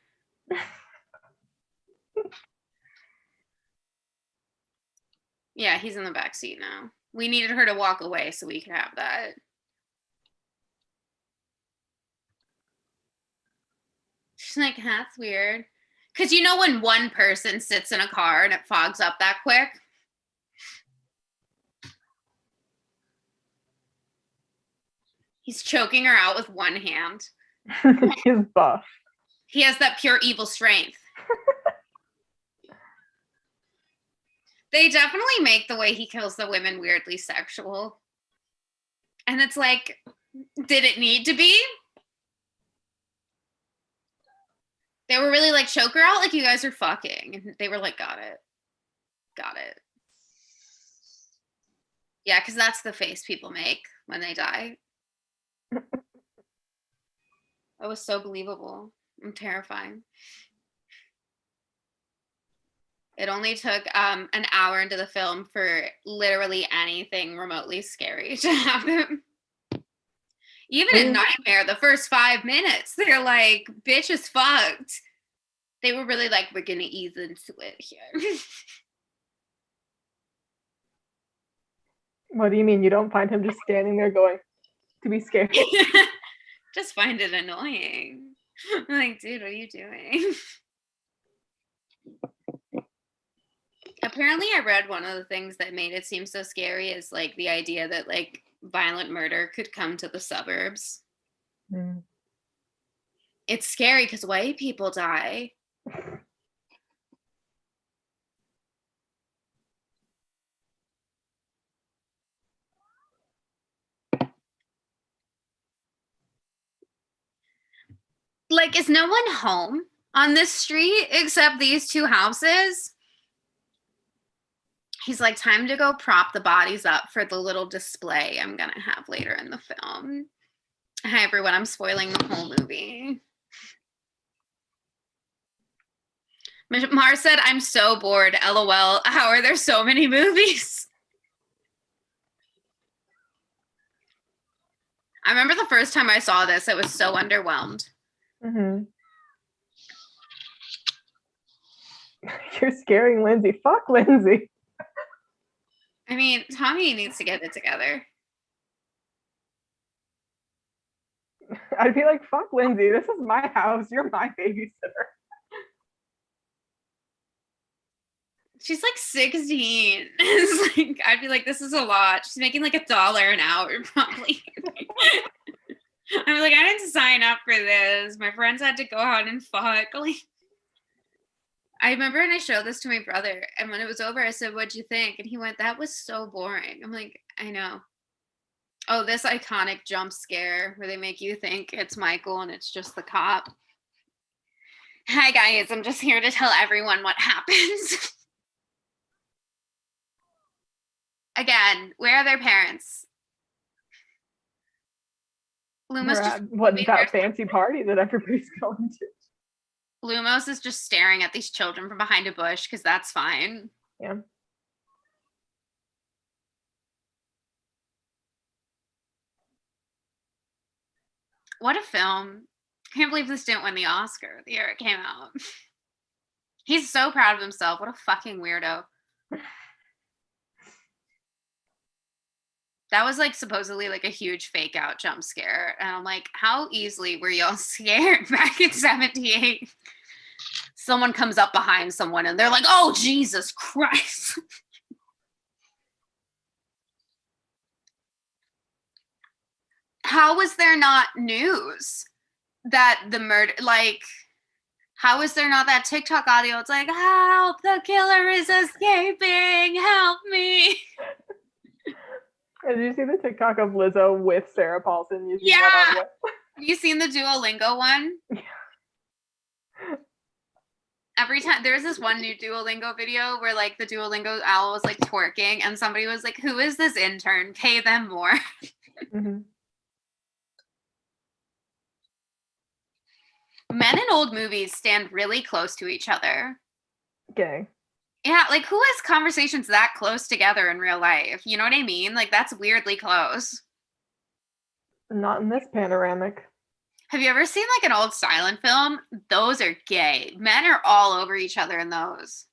Yeah, he's in the back seat now. We needed her to walk away so we could have that. She's like, that's weird. Because you know when one person sits in a car and it fogs up that quick? He's choking her out with one hand.
He's buff.
He has that pure evil strength. They definitely make the way he kills the women weirdly sexual. And it's like, did it need to be? They were really like, choke her out like you guys are fucking. And they were like, got it. Got it. Yeah, because that's the face people make when they die. That was so believable and terrifying. It only took an hour into the film for literally anything remotely scary to happen. Even in Nightmare, the first 5 minutes, they're like, bitch is fucked. They were really like, we're gonna ease into it here.
What do you mean? You don't find him just standing there going to be scared?
Just find it annoying. I'm like, dude, what are you doing? Apparently, I read one of the things that made it seem so scary is like the idea that like violent murder could come to the suburbs.
Mm.
It's scary because white people die. Like, is no one home on this street except these two houses? He's like, time to go prop the bodies up for the little display I'm gonna have later in the film. Hi everyone, I'm spoiling the whole movie. Mar said, I'm so bored, LOL. How are there so many movies? I remember the first time I saw this, I was so underwhelmed.
Mm-hmm. You're scaring Lindsay. Fuck Lindsay.
I mean, Tommy needs to get it together.
I'd be like, fuck Lindsay. This is my house. You're my babysitter.
She's like 16. It's like, I'd be like, this is a lot. She's making like $1 an hour, probably. I'm like, I didn't sign up for this. My friends had to go out and fuck. Like, I remember when I showed this to my brother, and when it was over, I said, what'd you think? And he went, that was so boring. I'm like, I know. Oh, this iconic jump scare where they make you think it's Michael and it's just the cop. Hi, guys. I'm just here to tell everyone what happens. Again, where are their parents? Lumos just
what that fancy party that everybody's going to?
Lumos is just staring at these children from behind a bush because that's fine.
Yeah.
What a film. I can't believe this didn't win the Oscar the year it came out. He's so proud of himself. What a fucking weirdo. That was like supposedly like a huge fake out jump scare. And I'm like, how easily were y'all scared back in 78? Someone comes up behind someone and they're like, oh, Jesus Christ. How was there not news that the murder, like, how is there not that TikTok audio? It's like, help, the killer is escaping, help me.
Did you see the TikTok of Lizzo with Sarah Paulson using
yeah. Have you seen the Duolingo one?
Yeah.
Every time there's this one new Duolingo video where like the Duolingo owl was like twerking and somebody was like, who is this intern? Pay them more.
Mm-hmm.
Men in old movies stand really close to each other.
Gay.
Yeah, like who has conversations that close together in real life? You know what I mean? Like that's weirdly close.
Not in this panoramic.
Have you ever seen like an old silent film? Those are gay. Men are all over each other in those.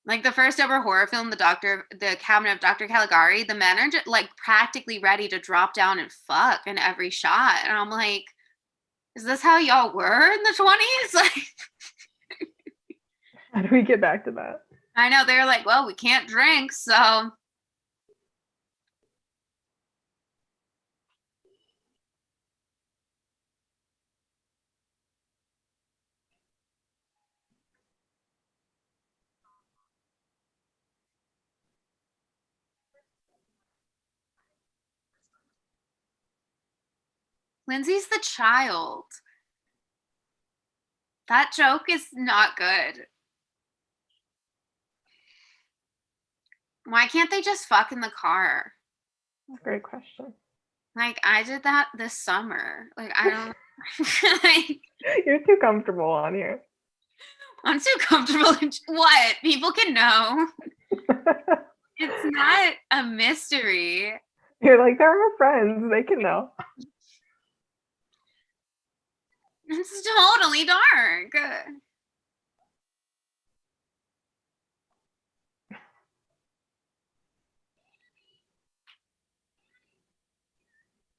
Like the first ever horror film, the Cabinet of Dr. Caligari, the men are just like practically ready to drop down and fuck in every shot. And I'm like, is this how y'all were in the 20s? Like,
how do we get back to that?
I know, they're like, well, we can't drink, so. Lindsay's the child. That joke is not good. Why can't they just fuck in the car?
That's a great question.
Like, I did that this summer. Like, I don't. Like,
you're too comfortable on here.
I'm too comfortable. What? People can know. It's not a mystery.
You're like, they're our friends. They can know.
It's totally dark.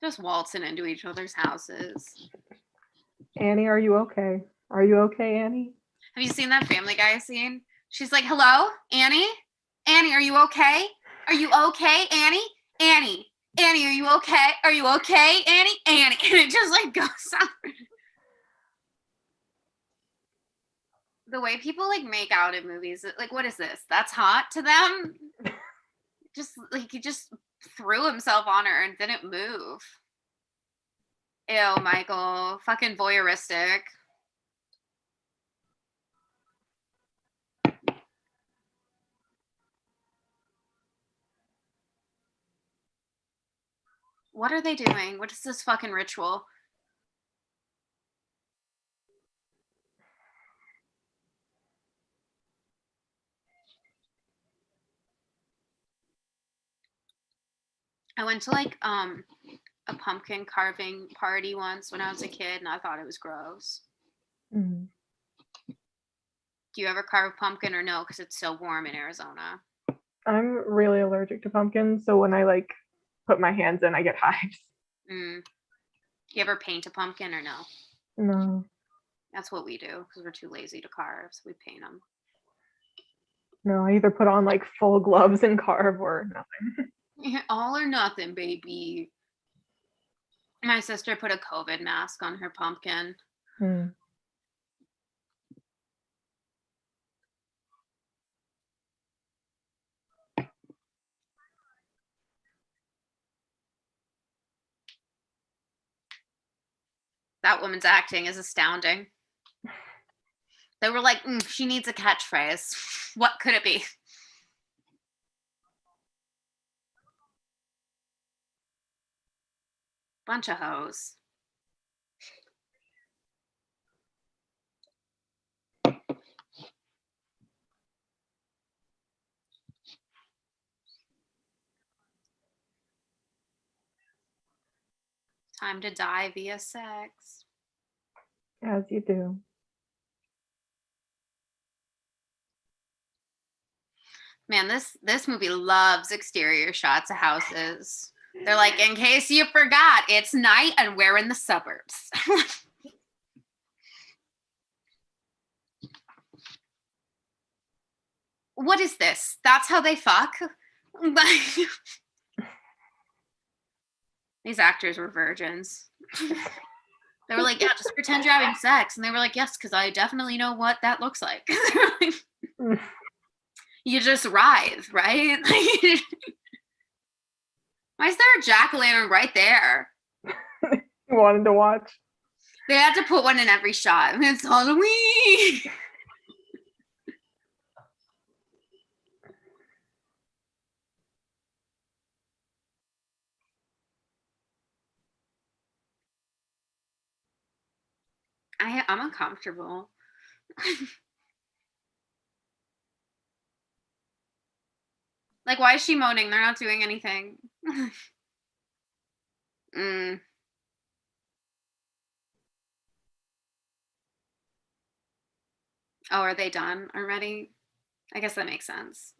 Just waltzing into each other's houses.
Annie, are you okay? Are you okay, Annie?
Have you seen that Family Guy scene? She's like, hello, Annie? Annie, are you okay? Are you okay, Annie? Annie, Annie, are you okay? Are you okay, Annie? Annie. And it just like goes on. The way people like make out in movies, like, what is this? That's hot to them? Just like he just threw himself on her and didn't move. Ew, Michael. Fucking voyeuristic. What are they doing? What is this fucking ritual? I went to like a pumpkin carving party once when I was a kid and I thought it was gross.
Mm.
Do you ever carve pumpkin or no? Because it's so warm in Arizona.
I'm really allergic to pumpkins, so when I like put my hands in, I get hives.
Mm. You ever paint a pumpkin or no?
No.
That's what we do because we're too lazy to carve, so we paint them.
No, I either put on like full gloves and carve or nothing.
Yeah, all or nothing, baby. My sister put a COVID mask on her pumpkin.
Hmm.
That woman's acting is astounding. They were like, she needs a catchphrase. What could it be? Bunch of hoes. Time to die via sex.
As you do.
Man, this movie loves exterior shots of houses. They're like, in case you forgot, it's night and we're in the suburbs. What is this? That's how they fuck? These actors were virgins. They were like, yeah, just pretend you're having sex. And they were like, yes, because I definitely know what that looks like. You just writhe, right? Why is there a jack-o'-lantern right there?
You wanted to watch?
They had to put one in every shot. It's Halloween. I'm uncomfortable. Like, why is she moaning? They're not doing anything. Mm. Oh, are they done already? I guess that makes sense.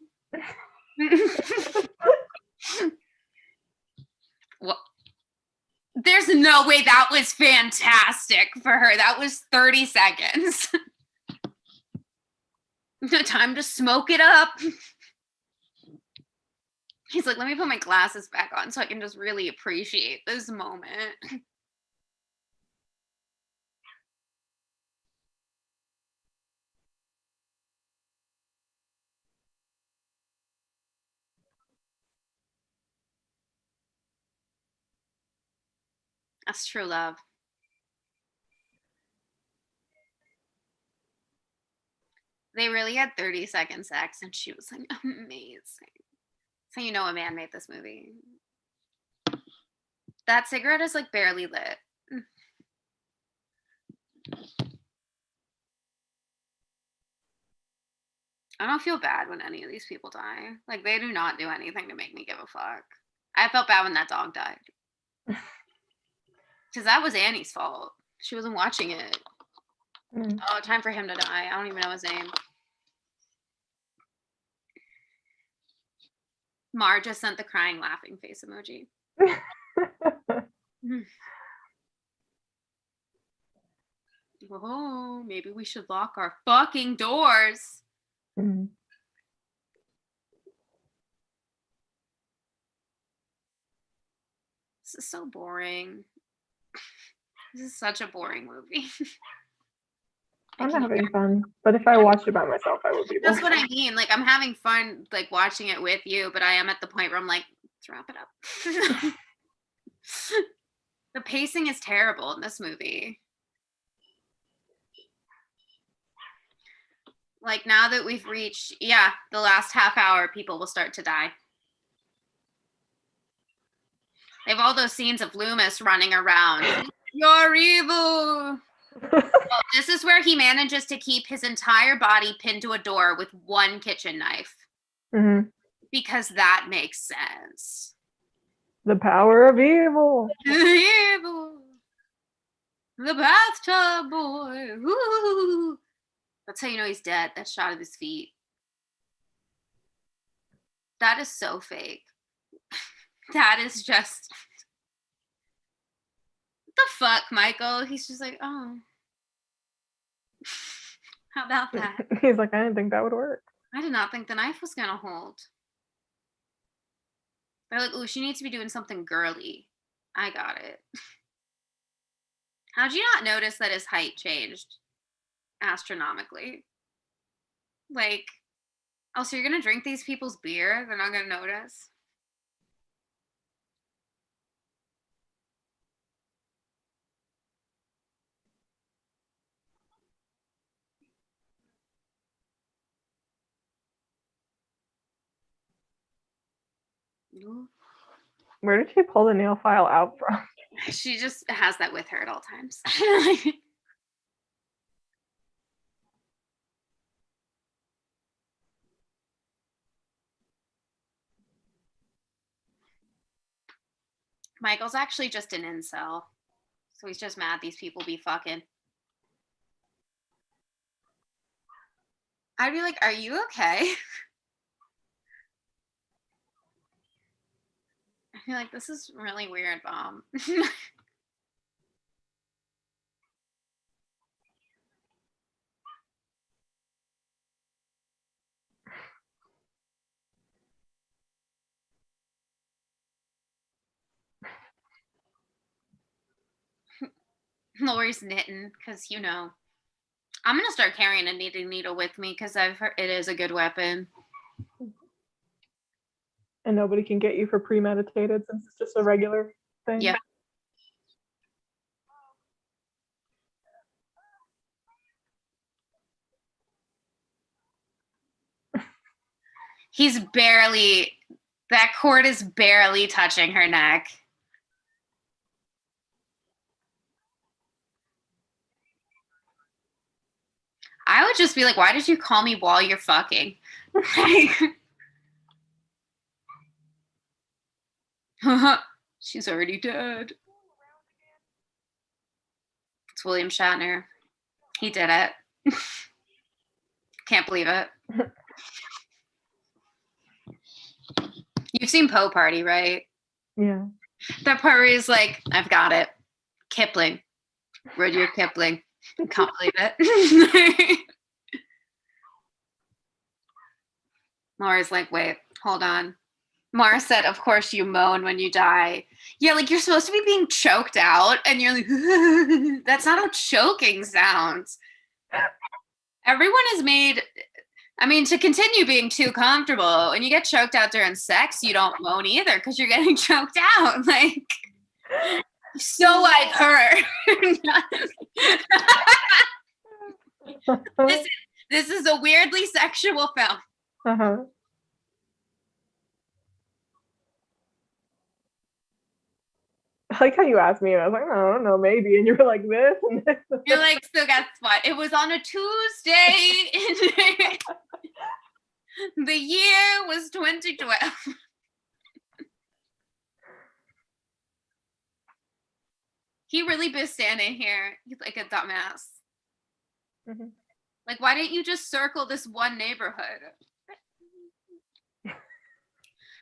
Well, there's no way that was fantastic for her. That was 30 seconds. Time to smoke it up. He's like, let me put my glasses back on so I can just really appreciate this moment. That's true love. They really had 30-second sex, and she was like, amazing. So you know a man made this movie. That cigarette is like barely lit. I don't feel bad when any of these people die. Like, they do not do anything to make me give a fuck. I felt bad when that dog died. Because that was Annie's fault. She wasn't watching it. Oh, time for him to die. I don't even know his name. Mar just sent the crying, laughing face emoji. Oh, maybe we should lock our fucking doors. This is so boring. This is such a boring movie.
I'm having fun, but if I watched it by myself, I would be bored.
That's what I mean. Like, I'm having fun, like, watching it with you, but I am at the point where I'm like, let's wrap it up. The pacing is terrible in this movie. Like, now that we've reached, the last half hour, people will start to die. They have all those scenes of Loomis running around. You're evil. Well, this is where he manages to keep his entire body pinned to a door with one kitchen knife. Because that makes sense.
The power of evil.
Evil. The bathtub boy. Ooh. That's how you know he's dead. That shot of his feet. That is so fake. That is just... What the fuck, Michael? He's just like, oh. How about that?
He's like, I didn't think that would work.
I did not think the knife was gonna hold. They're like, oh, she needs to be doing something girly. I got it. How'd you not notice that his height changed astronomically? Like, oh, so you're gonna drink these people's beer? They're not gonna notice?
Where did she pull the nail file out from?
She just has that with her at all times. Michael's actually just an incel. So he's just mad these people be fucking. I'd be like, are you okay? I feel like this is really weird, Mom. Lori's knitting, because, you know, I'm going to start carrying a knitting needle with me because I've heard it is a good weapon.
And nobody can get you for premeditated since it's just a regular thing.
Yeah. That cord is barely touching her neck. I would just be like, why did you call me while you're fucking? She's already dead. It's William Shatner. He did it. Can't believe it. You've seen Poe Party, right?
Yeah.
That part where he's like, I've got it. Kipling. Rudyard Kipling. Can't believe it. Laura's like, wait, hold on. Mara said, of course you moan when you die. Yeah, like you're supposed to be being choked out and you're like, that's not how choking sounds. Everyone is made, I mean, to continue being too comfortable. When you get choked out during sex, you don't moan either because you're getting choked out. Like, So I've heard. This is a weirdly sexual film.
Uh-huh. I like how you asked me, and I was like, I don't know, maybe. And you were like, this and this.
You're like, so guess what? It was on a Tuesday. The year was 2012. He really be standing here like a dumbass.
Mm-hmm.
Like, why didn't you just circle this one neighborhood?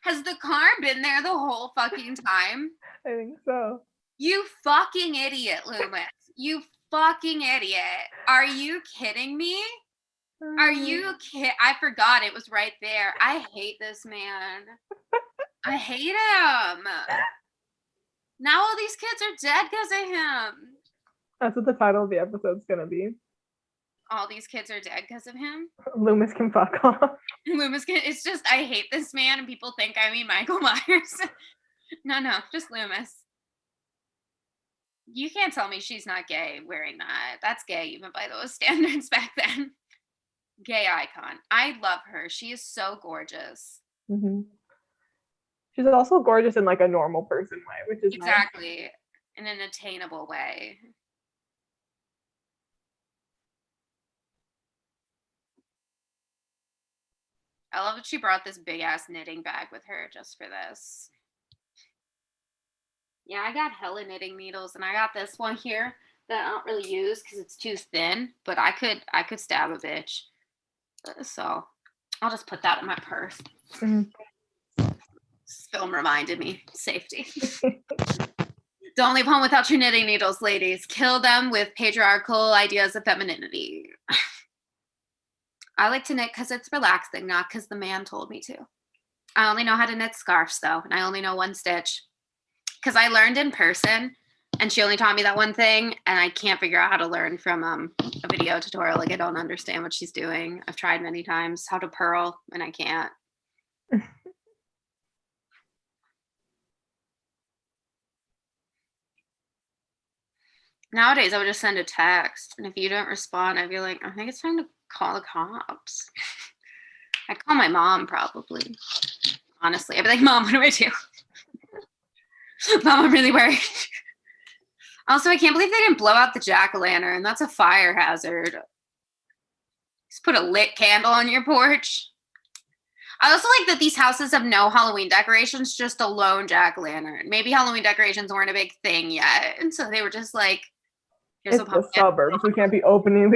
Has the car been there the whole fucking time?
I think so.
You fucking idiot, Loomis. You fucking idiot. Are you kidding me? Are you I forgot it was right there. I hate this man. I hate him. Now all these kids are dead because of him.
That's what the title of the episode's gonna be.
All these kids are dead because of him.
Loomis can fuck off.
Loomis can. It's just I hate this man, and people think I mean Michael Myers. No, just Loomis. You can't tell me she's not gay wearing that. That's gay even by those standards back then. Gay icon. I love her. She is so gorgeous.
Mm-hmm. She's also gorgeous in like a normal person way, which is
exactly
nice.
In an attainable way. I love that she brought this big ass knitting bag with her just for this. Yeah, I got hella knitting needles, and I got this one here that I don't really use because it's too thin, but I could stab a bitch. So I'll just put that in my purse.
Mm-hmm.
This film reminded me, safety. Don't leave home without your knitting needles, ladies. Kill them with patriarchal ideas of femininity. I like to knit because it's relaxing, not because the man told me to. I only know how to knit scarves, though, and I only know one stitch. Because I learned in person, and she only taught me that one thing, and I can't figure out how to learn from a video tutorial. Like, I don't understand what she's doing. I've tried many times how to purl, and I can't. Nowadays, I would just send a text, and if you don't respond, I'd be like, I think it's time to call the cops. I'd call my mom, probably. Honestly, I'd be like, Mom, what do I do? Mom, I'm really worried. Also, I can't believe they didn't blow out the jack-o'-lantern. That's a fire hazard. Just put a lit candle on your porch. I also like that these houses have no Halloween decorations, just a lone jack-o'-lantern. Maybe Halloween decorations weren't a big thing yet, and so they were just like,
here's it's the suburbs. We can't be openly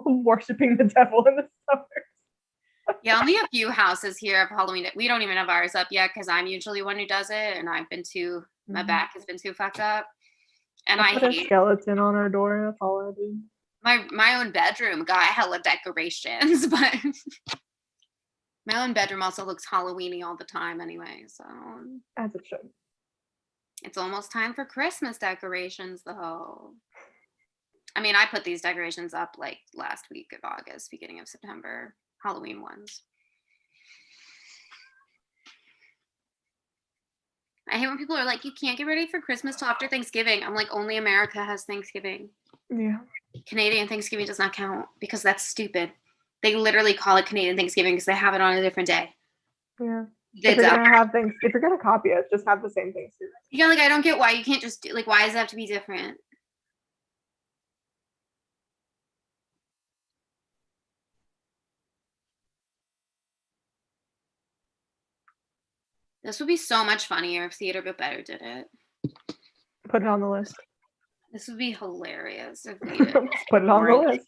worshiping the devil in the suburbs.
Yeah, only a few houses here have Halloween. We don't even have ours up yet because I'm usually one who does it, and I've been too. My back has been too fucked up, and I
put
hate
a skeleton on our door. That's all I do.
My own bedroom got hella decorations, but my own bedroom also looks Halloweeny all the time anyway. So
as it should.
It's almost time for Christmas decorations, though. I mean, I put these decorations up like last week of August, beginning of September. Halloween ones. I hate when people are like, you can't get ready for Christmas till after Thanksgiving. I'm like, only America has Thanksgiving.
Yeah.
Canadian Thanksgiving does not count because that's stupid. They literally call it Canadian Thanksgiving because they have it on a different day.
Yeah. If you're gonna copy it, just have the same Thanksgiving.
Yeah, like I don't get why you can't just do like why does it have to be different? This would be so much funnier if Theater But Better did it.
Put it on the list.
This would be hilarious if we
did. Put it on the list.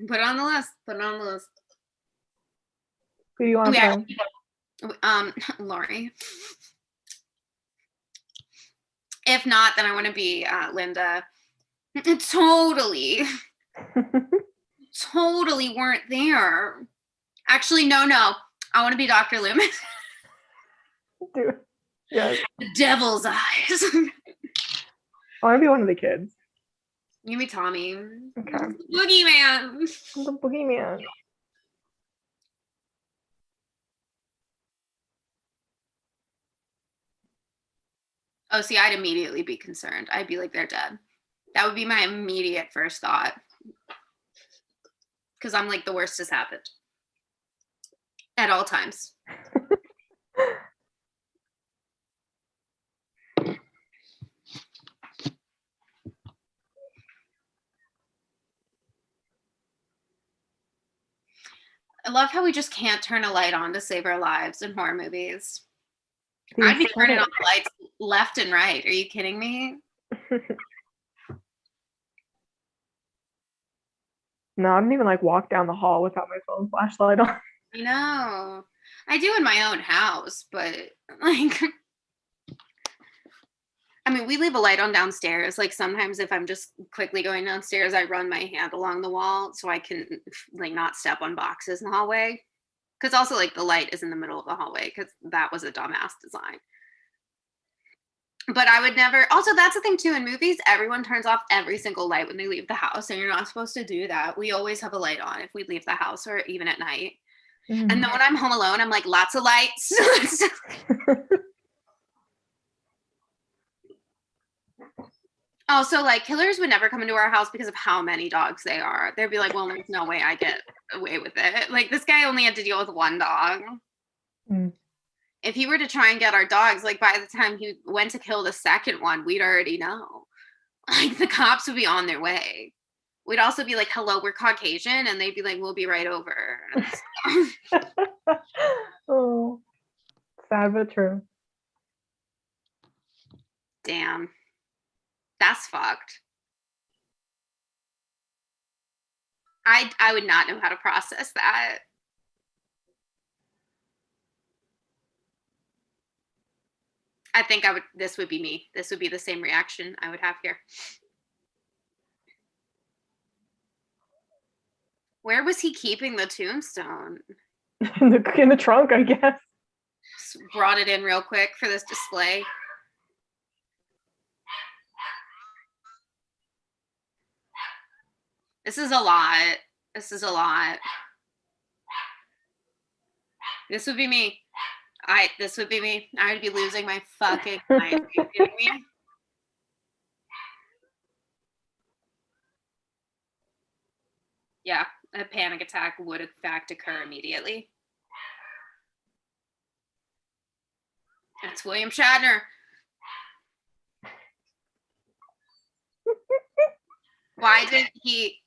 Put it on the list. Put it on the list.
Who do you want to play?
Lori. If not, then I want to be Linda. Totally weren't there. Actually, no. I want to be Dr. Loomis.
Dude. Yes.
The devil's eyes.
I want to be one of the kids.
You be Tommy.
Okay.
Boogeyman.
The boogeyman.
Oh, see, I'd immediately be concerned. I'd be like, they're dead. That would be my immediate first thought. Because I'm like, the worst has happened. At all times. I love how we just can't turn a light on to save our lives in horror movies. I'd be turning on the lights left and right. Are you kidding me?
No, I don't even like walk down the hall without my phone flashlight on.
I know. I do in my own house, but like, I mean, we leave a light on downstairs. Like sometimes if I'm just quickly going downstairs, I run my hand along the wall so I can like not step on boxes in the hallway. Because also like the light is in the middle of the hallway because that was a dumbass design. But I would never, also that's the thing too, in movies, everyone turns off every single light when they leave the house, and you're not supposed to do that. We always have a light on if we leave the house or even at night. Mm-hmm. And then when I'm home alone, I'm like, lots of lights. Also, like, killers would never come into our house because of how many dogs they are. They'd be like, well, there's no way I get away with it. Like, this guy only had to deal with one dog. Mm. If he were to try and get our dogs, like, by the time he went to kill the second one, we'd already know. Like, the cops would be on their way. We'd also be like, hello, we're Caucasian. And they'd be like, we'll be right over.
Oh, sad but true.
Damn. That's fucked. I would not know how to process that. I think this would be me. This would be the same reaction I would have here. Where was he keeping the tombstone?
In the trunk, I guess.
Just brought it in real quick for this display. This is a lot. This is a lot. This would be me. This would be me. I would be losing my fucking mind. Are you kidding me? Yeah, a panic attack would in fact occur immediately. That's William Shatner. Why did he...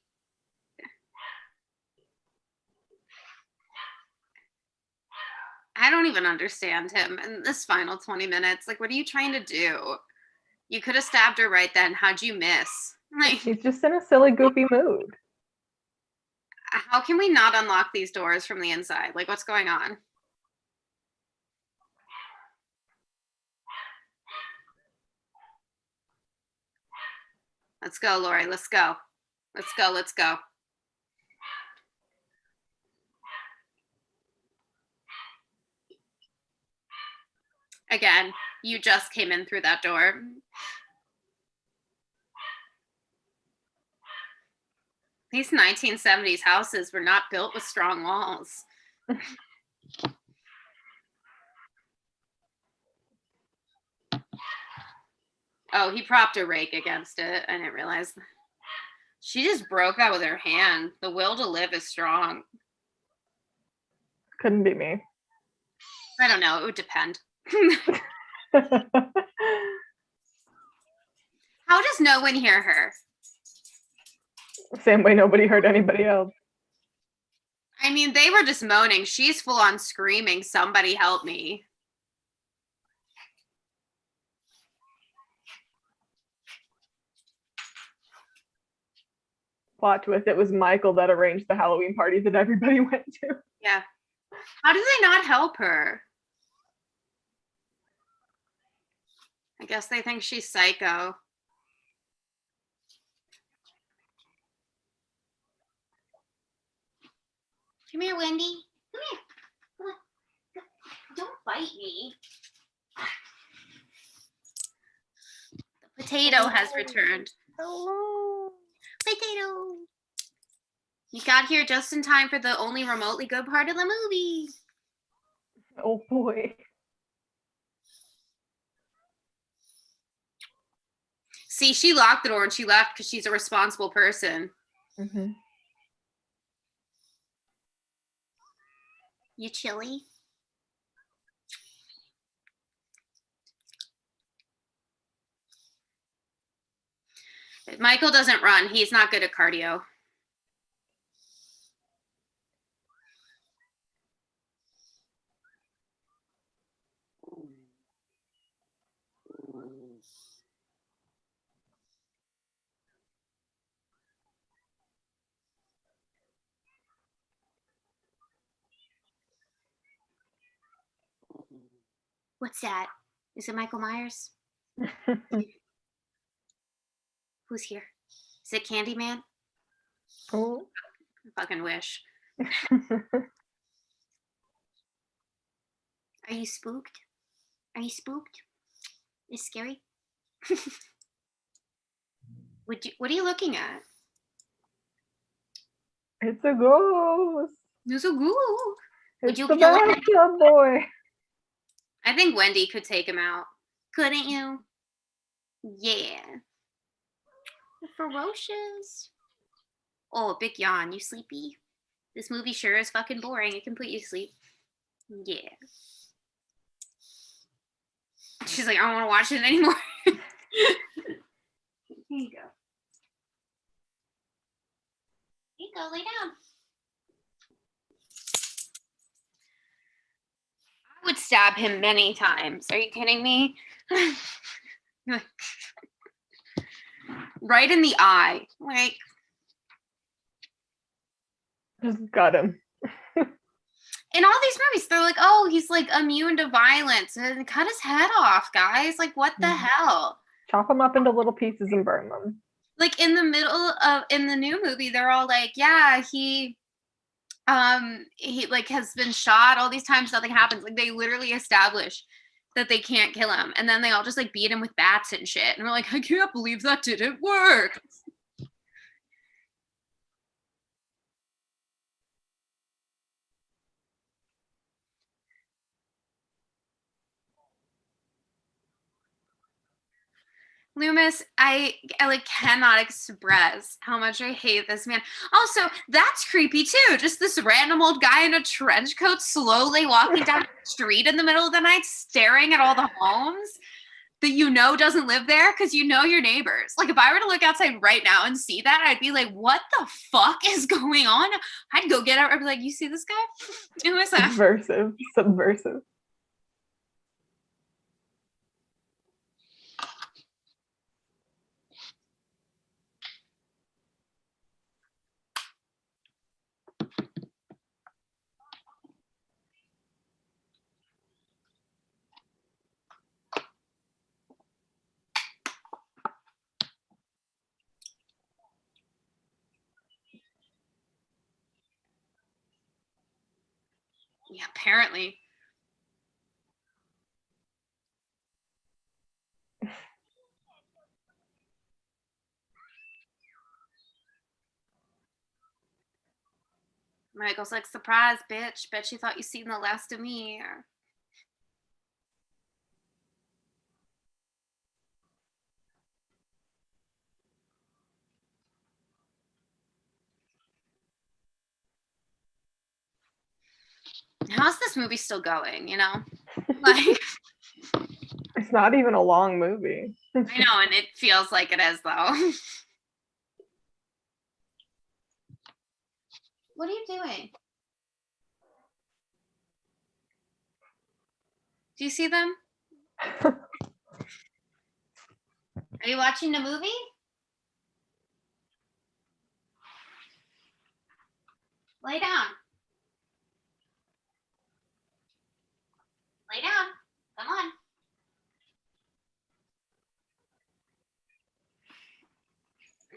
I don't even understand him in this final 20 minutes. Like, what are you trying to do? You could have stabbed her right then. How'd you miss? Like,
he's just in a silly, goofy mood.
How can we not unlock these doors from the inside? Like, what's going on? Let's go, Lori. Let's go. Let's go. Let's go. Again, you just came in through that door. These 1970s houses were not built with strong walls. Oh, he propped a rake against it. I didn't realize. She just broke that with her hand. The will to live is strong.
Couldn't be me.
I don't know. It would depend. How does no one hear her?
Same way nobody heard anybody else.
I mean, they were just moaning. She's full on screaming, somebody help me.
Plot twist, it was Michael that arranged the Halloween party that everybody went to.
Yeah. How did they not help her? I guess they think she's psycho. Come here, Wendy. Come here. Come on. Don't bite me. The potato has returned.
Hello.
Potato. You got here just in time for the only remotely good part of the movie.
Oh boy.
See, she locked the door and she left because she's a responsible person.
Mm-hmm.
You chilly? Michael doesn't run. He's not good at cardio. What's that? Is it Michael Myers? Who's here? Is it Candyman?
Oh.
I fucking wish. Are you spooked? Are you spooked? Is it scary? What are you looking at?
It's a ghost.
There's a ghoul. Would
It's
you
the
kill him?
bathtub boy.
I think Wendy could take him out. Couldn't you? Yeah. Ferocious. Oh, big yawn. You sleepy? This movie sure is fucking boring. It can put you to sleep. Yeah. She's like, I don't want to watch it anymore. Here you go. Here you go, lay down. I would stab him many times. Are you kidding me? Right in the eye. Like,
Just got him.
in all these movies, they're like, oh, he's like immune to violence. And cut his head off, guys. Like, what the hell?
Chop them up into little pieces and burn them.
Like in the middle of in the new movie, they're all like, yeah, he like has been shot all these times, nothing happens. Like they literally establish that they can't kill him, and then they all just like beat him with bats and shit. And we're like, I can't believe that didn't work. Loomis, I like cannot express how much I hate this man. Also, that's creepy too. Just this random old guy in a trench coat slowly walking down the street in the middle of the night, staring at all the homes that you know doesn't live there because you know your neighbors. Like if I were to look outside right now and see that, I'd be like, what the fuck is going on? I'd go get out. I'd be like, you see this guy? Who is that?
Subversive.
Yeah, apparently. Michael's like, surprise, bitch. Bet you thought you seen the last of me. How's this movie still going, you know? Like
It's not even a long movie.
I know, and it feels like it is though. What are you doing? Do you see them? Are you watching the movie? Lay down. Lay down. Come on.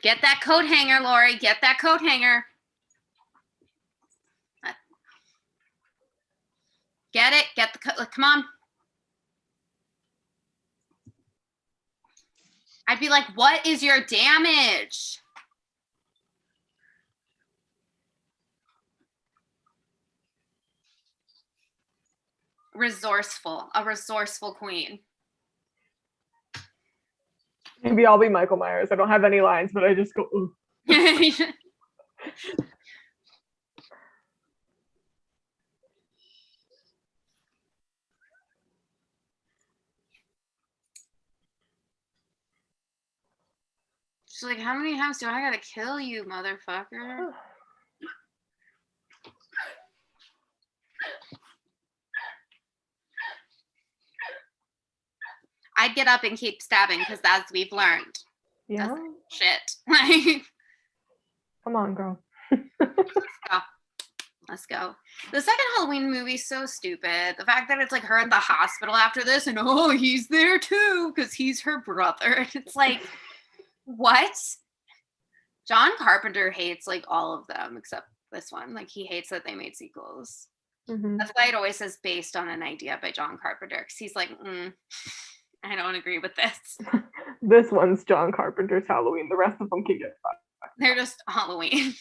Get that coat hanger, Lori. Get that coat hanger. Get it. Get the coat. Come on. I'd be like, what is your damage? Resourceful. A resourceful queen.
Maybe I'll be Michael Myers. I don't have any lines, but I just go, ooh.
She's like, how many times do I gotta kill you, motherfucker? I'd get up and keep stabbing because as we've learned.
Yeah.
Shit. Like,
come on, girl.
Let's go. The second Halloween movie is so stupid. The fact that it's like her at the hospital after this and he's there too because he's her brother. It's like, what? John Carpenter hates like all of them except this one. Like he hates that they made sequels.
Mm-hmm.
That's why it always says based on an idea by John Carpenter because he's like, I don't agree with this.
This one's John Carpenter's Halloween. The rest of them can get fucked.
They're just Halloween.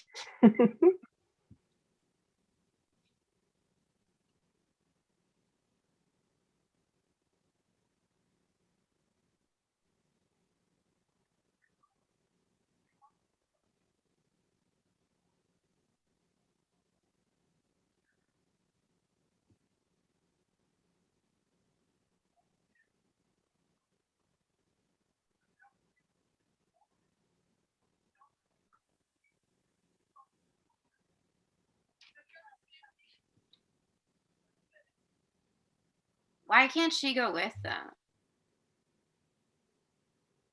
Why can't she go with them?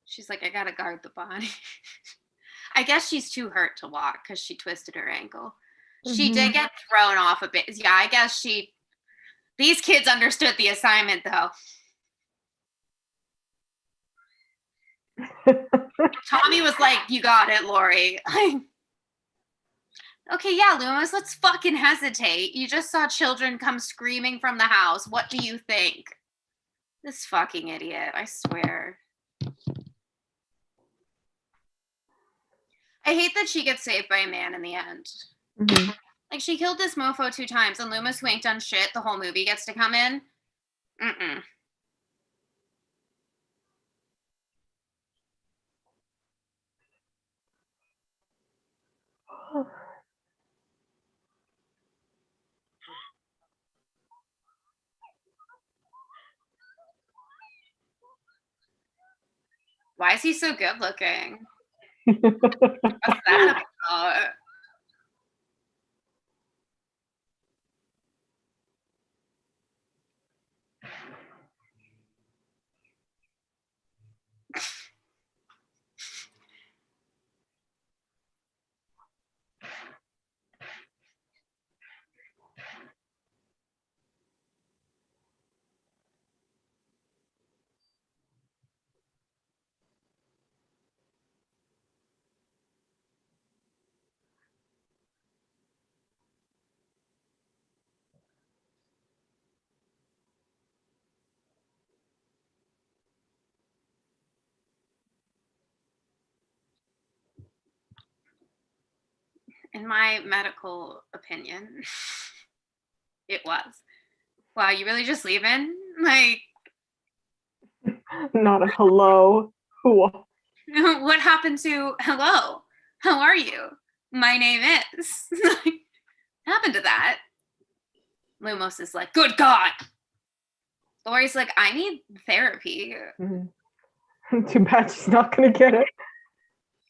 She's like, I gotta guard the body. I guess she's too hurt to walk because she twisted her ankle. She did get thrown off a bit. Yeah, I guess these kids understood the assignment though. Tommy was like, you got it, Lori. Okay, yeah, Loomis, let's fucking hesitate. You just saw children come screaming from the house. What do you think? This fucking idiot, I swear. I hate that she gets saved by a man in the end.
Mm-hmm.
Like, she killed this mofo 2 times, and Loomis, who ain't done shit, the whole movie gets to come in. Why is he so good looking? What's that about? In my medical opinion, it was. Wow, you really just leaving? Like,
not a hello. Cool.
What happened to hello? How are you? My name is. What happened to that? Lumos is like, good God. Lori's like, I need therapy.
Mm-hmm. Too bad she's not gonna get it.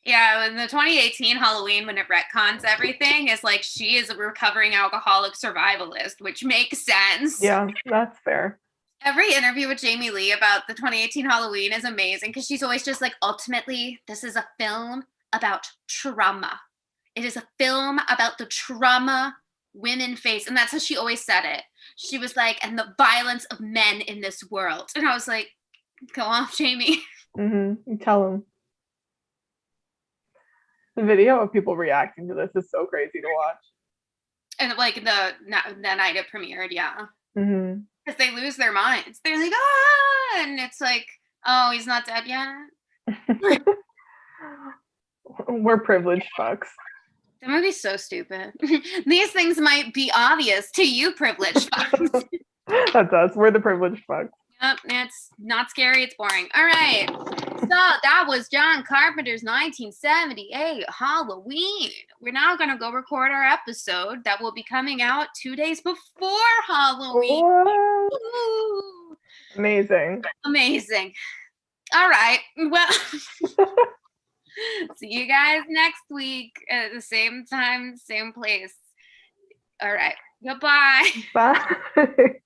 Yeah, in the 2018 Halloween, when it retcons everything, is like she is a recovering alcoholic survivalist, which makes sense.
Yeah, that's fair.
Every interview with Jamie Lee about the 2018 Halloween is amazing because she's always just like, ultimately, this is a film about trauma. It is a film about the trauma women face. And that's how she always said it. She was like, and the violence of men in this world. And I was like, go off, Jamie.
Mm-hmm. Tell him. The video of people reacting to this is so crazy to watch.
And like the night it premiered, yeah.
Mm-hmm.
Because they lose their minds. They're like, ah! And it's like, oh, he's not dead yet.
We're privileged fucks.
That movie's so stupid. These things might be obvious to you, privileged fucks.
That's us. We're the privileged fucks.
Yep, it's not scary, it's boring. All right. So that was John Carpenter's 1978 Halloween. We're now going to go record our episode that will be coming out 2 days before Halloween.
What? Amazing.
Amazing. All right. Well, see you guys next week at the same time, same place. All right. Goodbye.
Bye.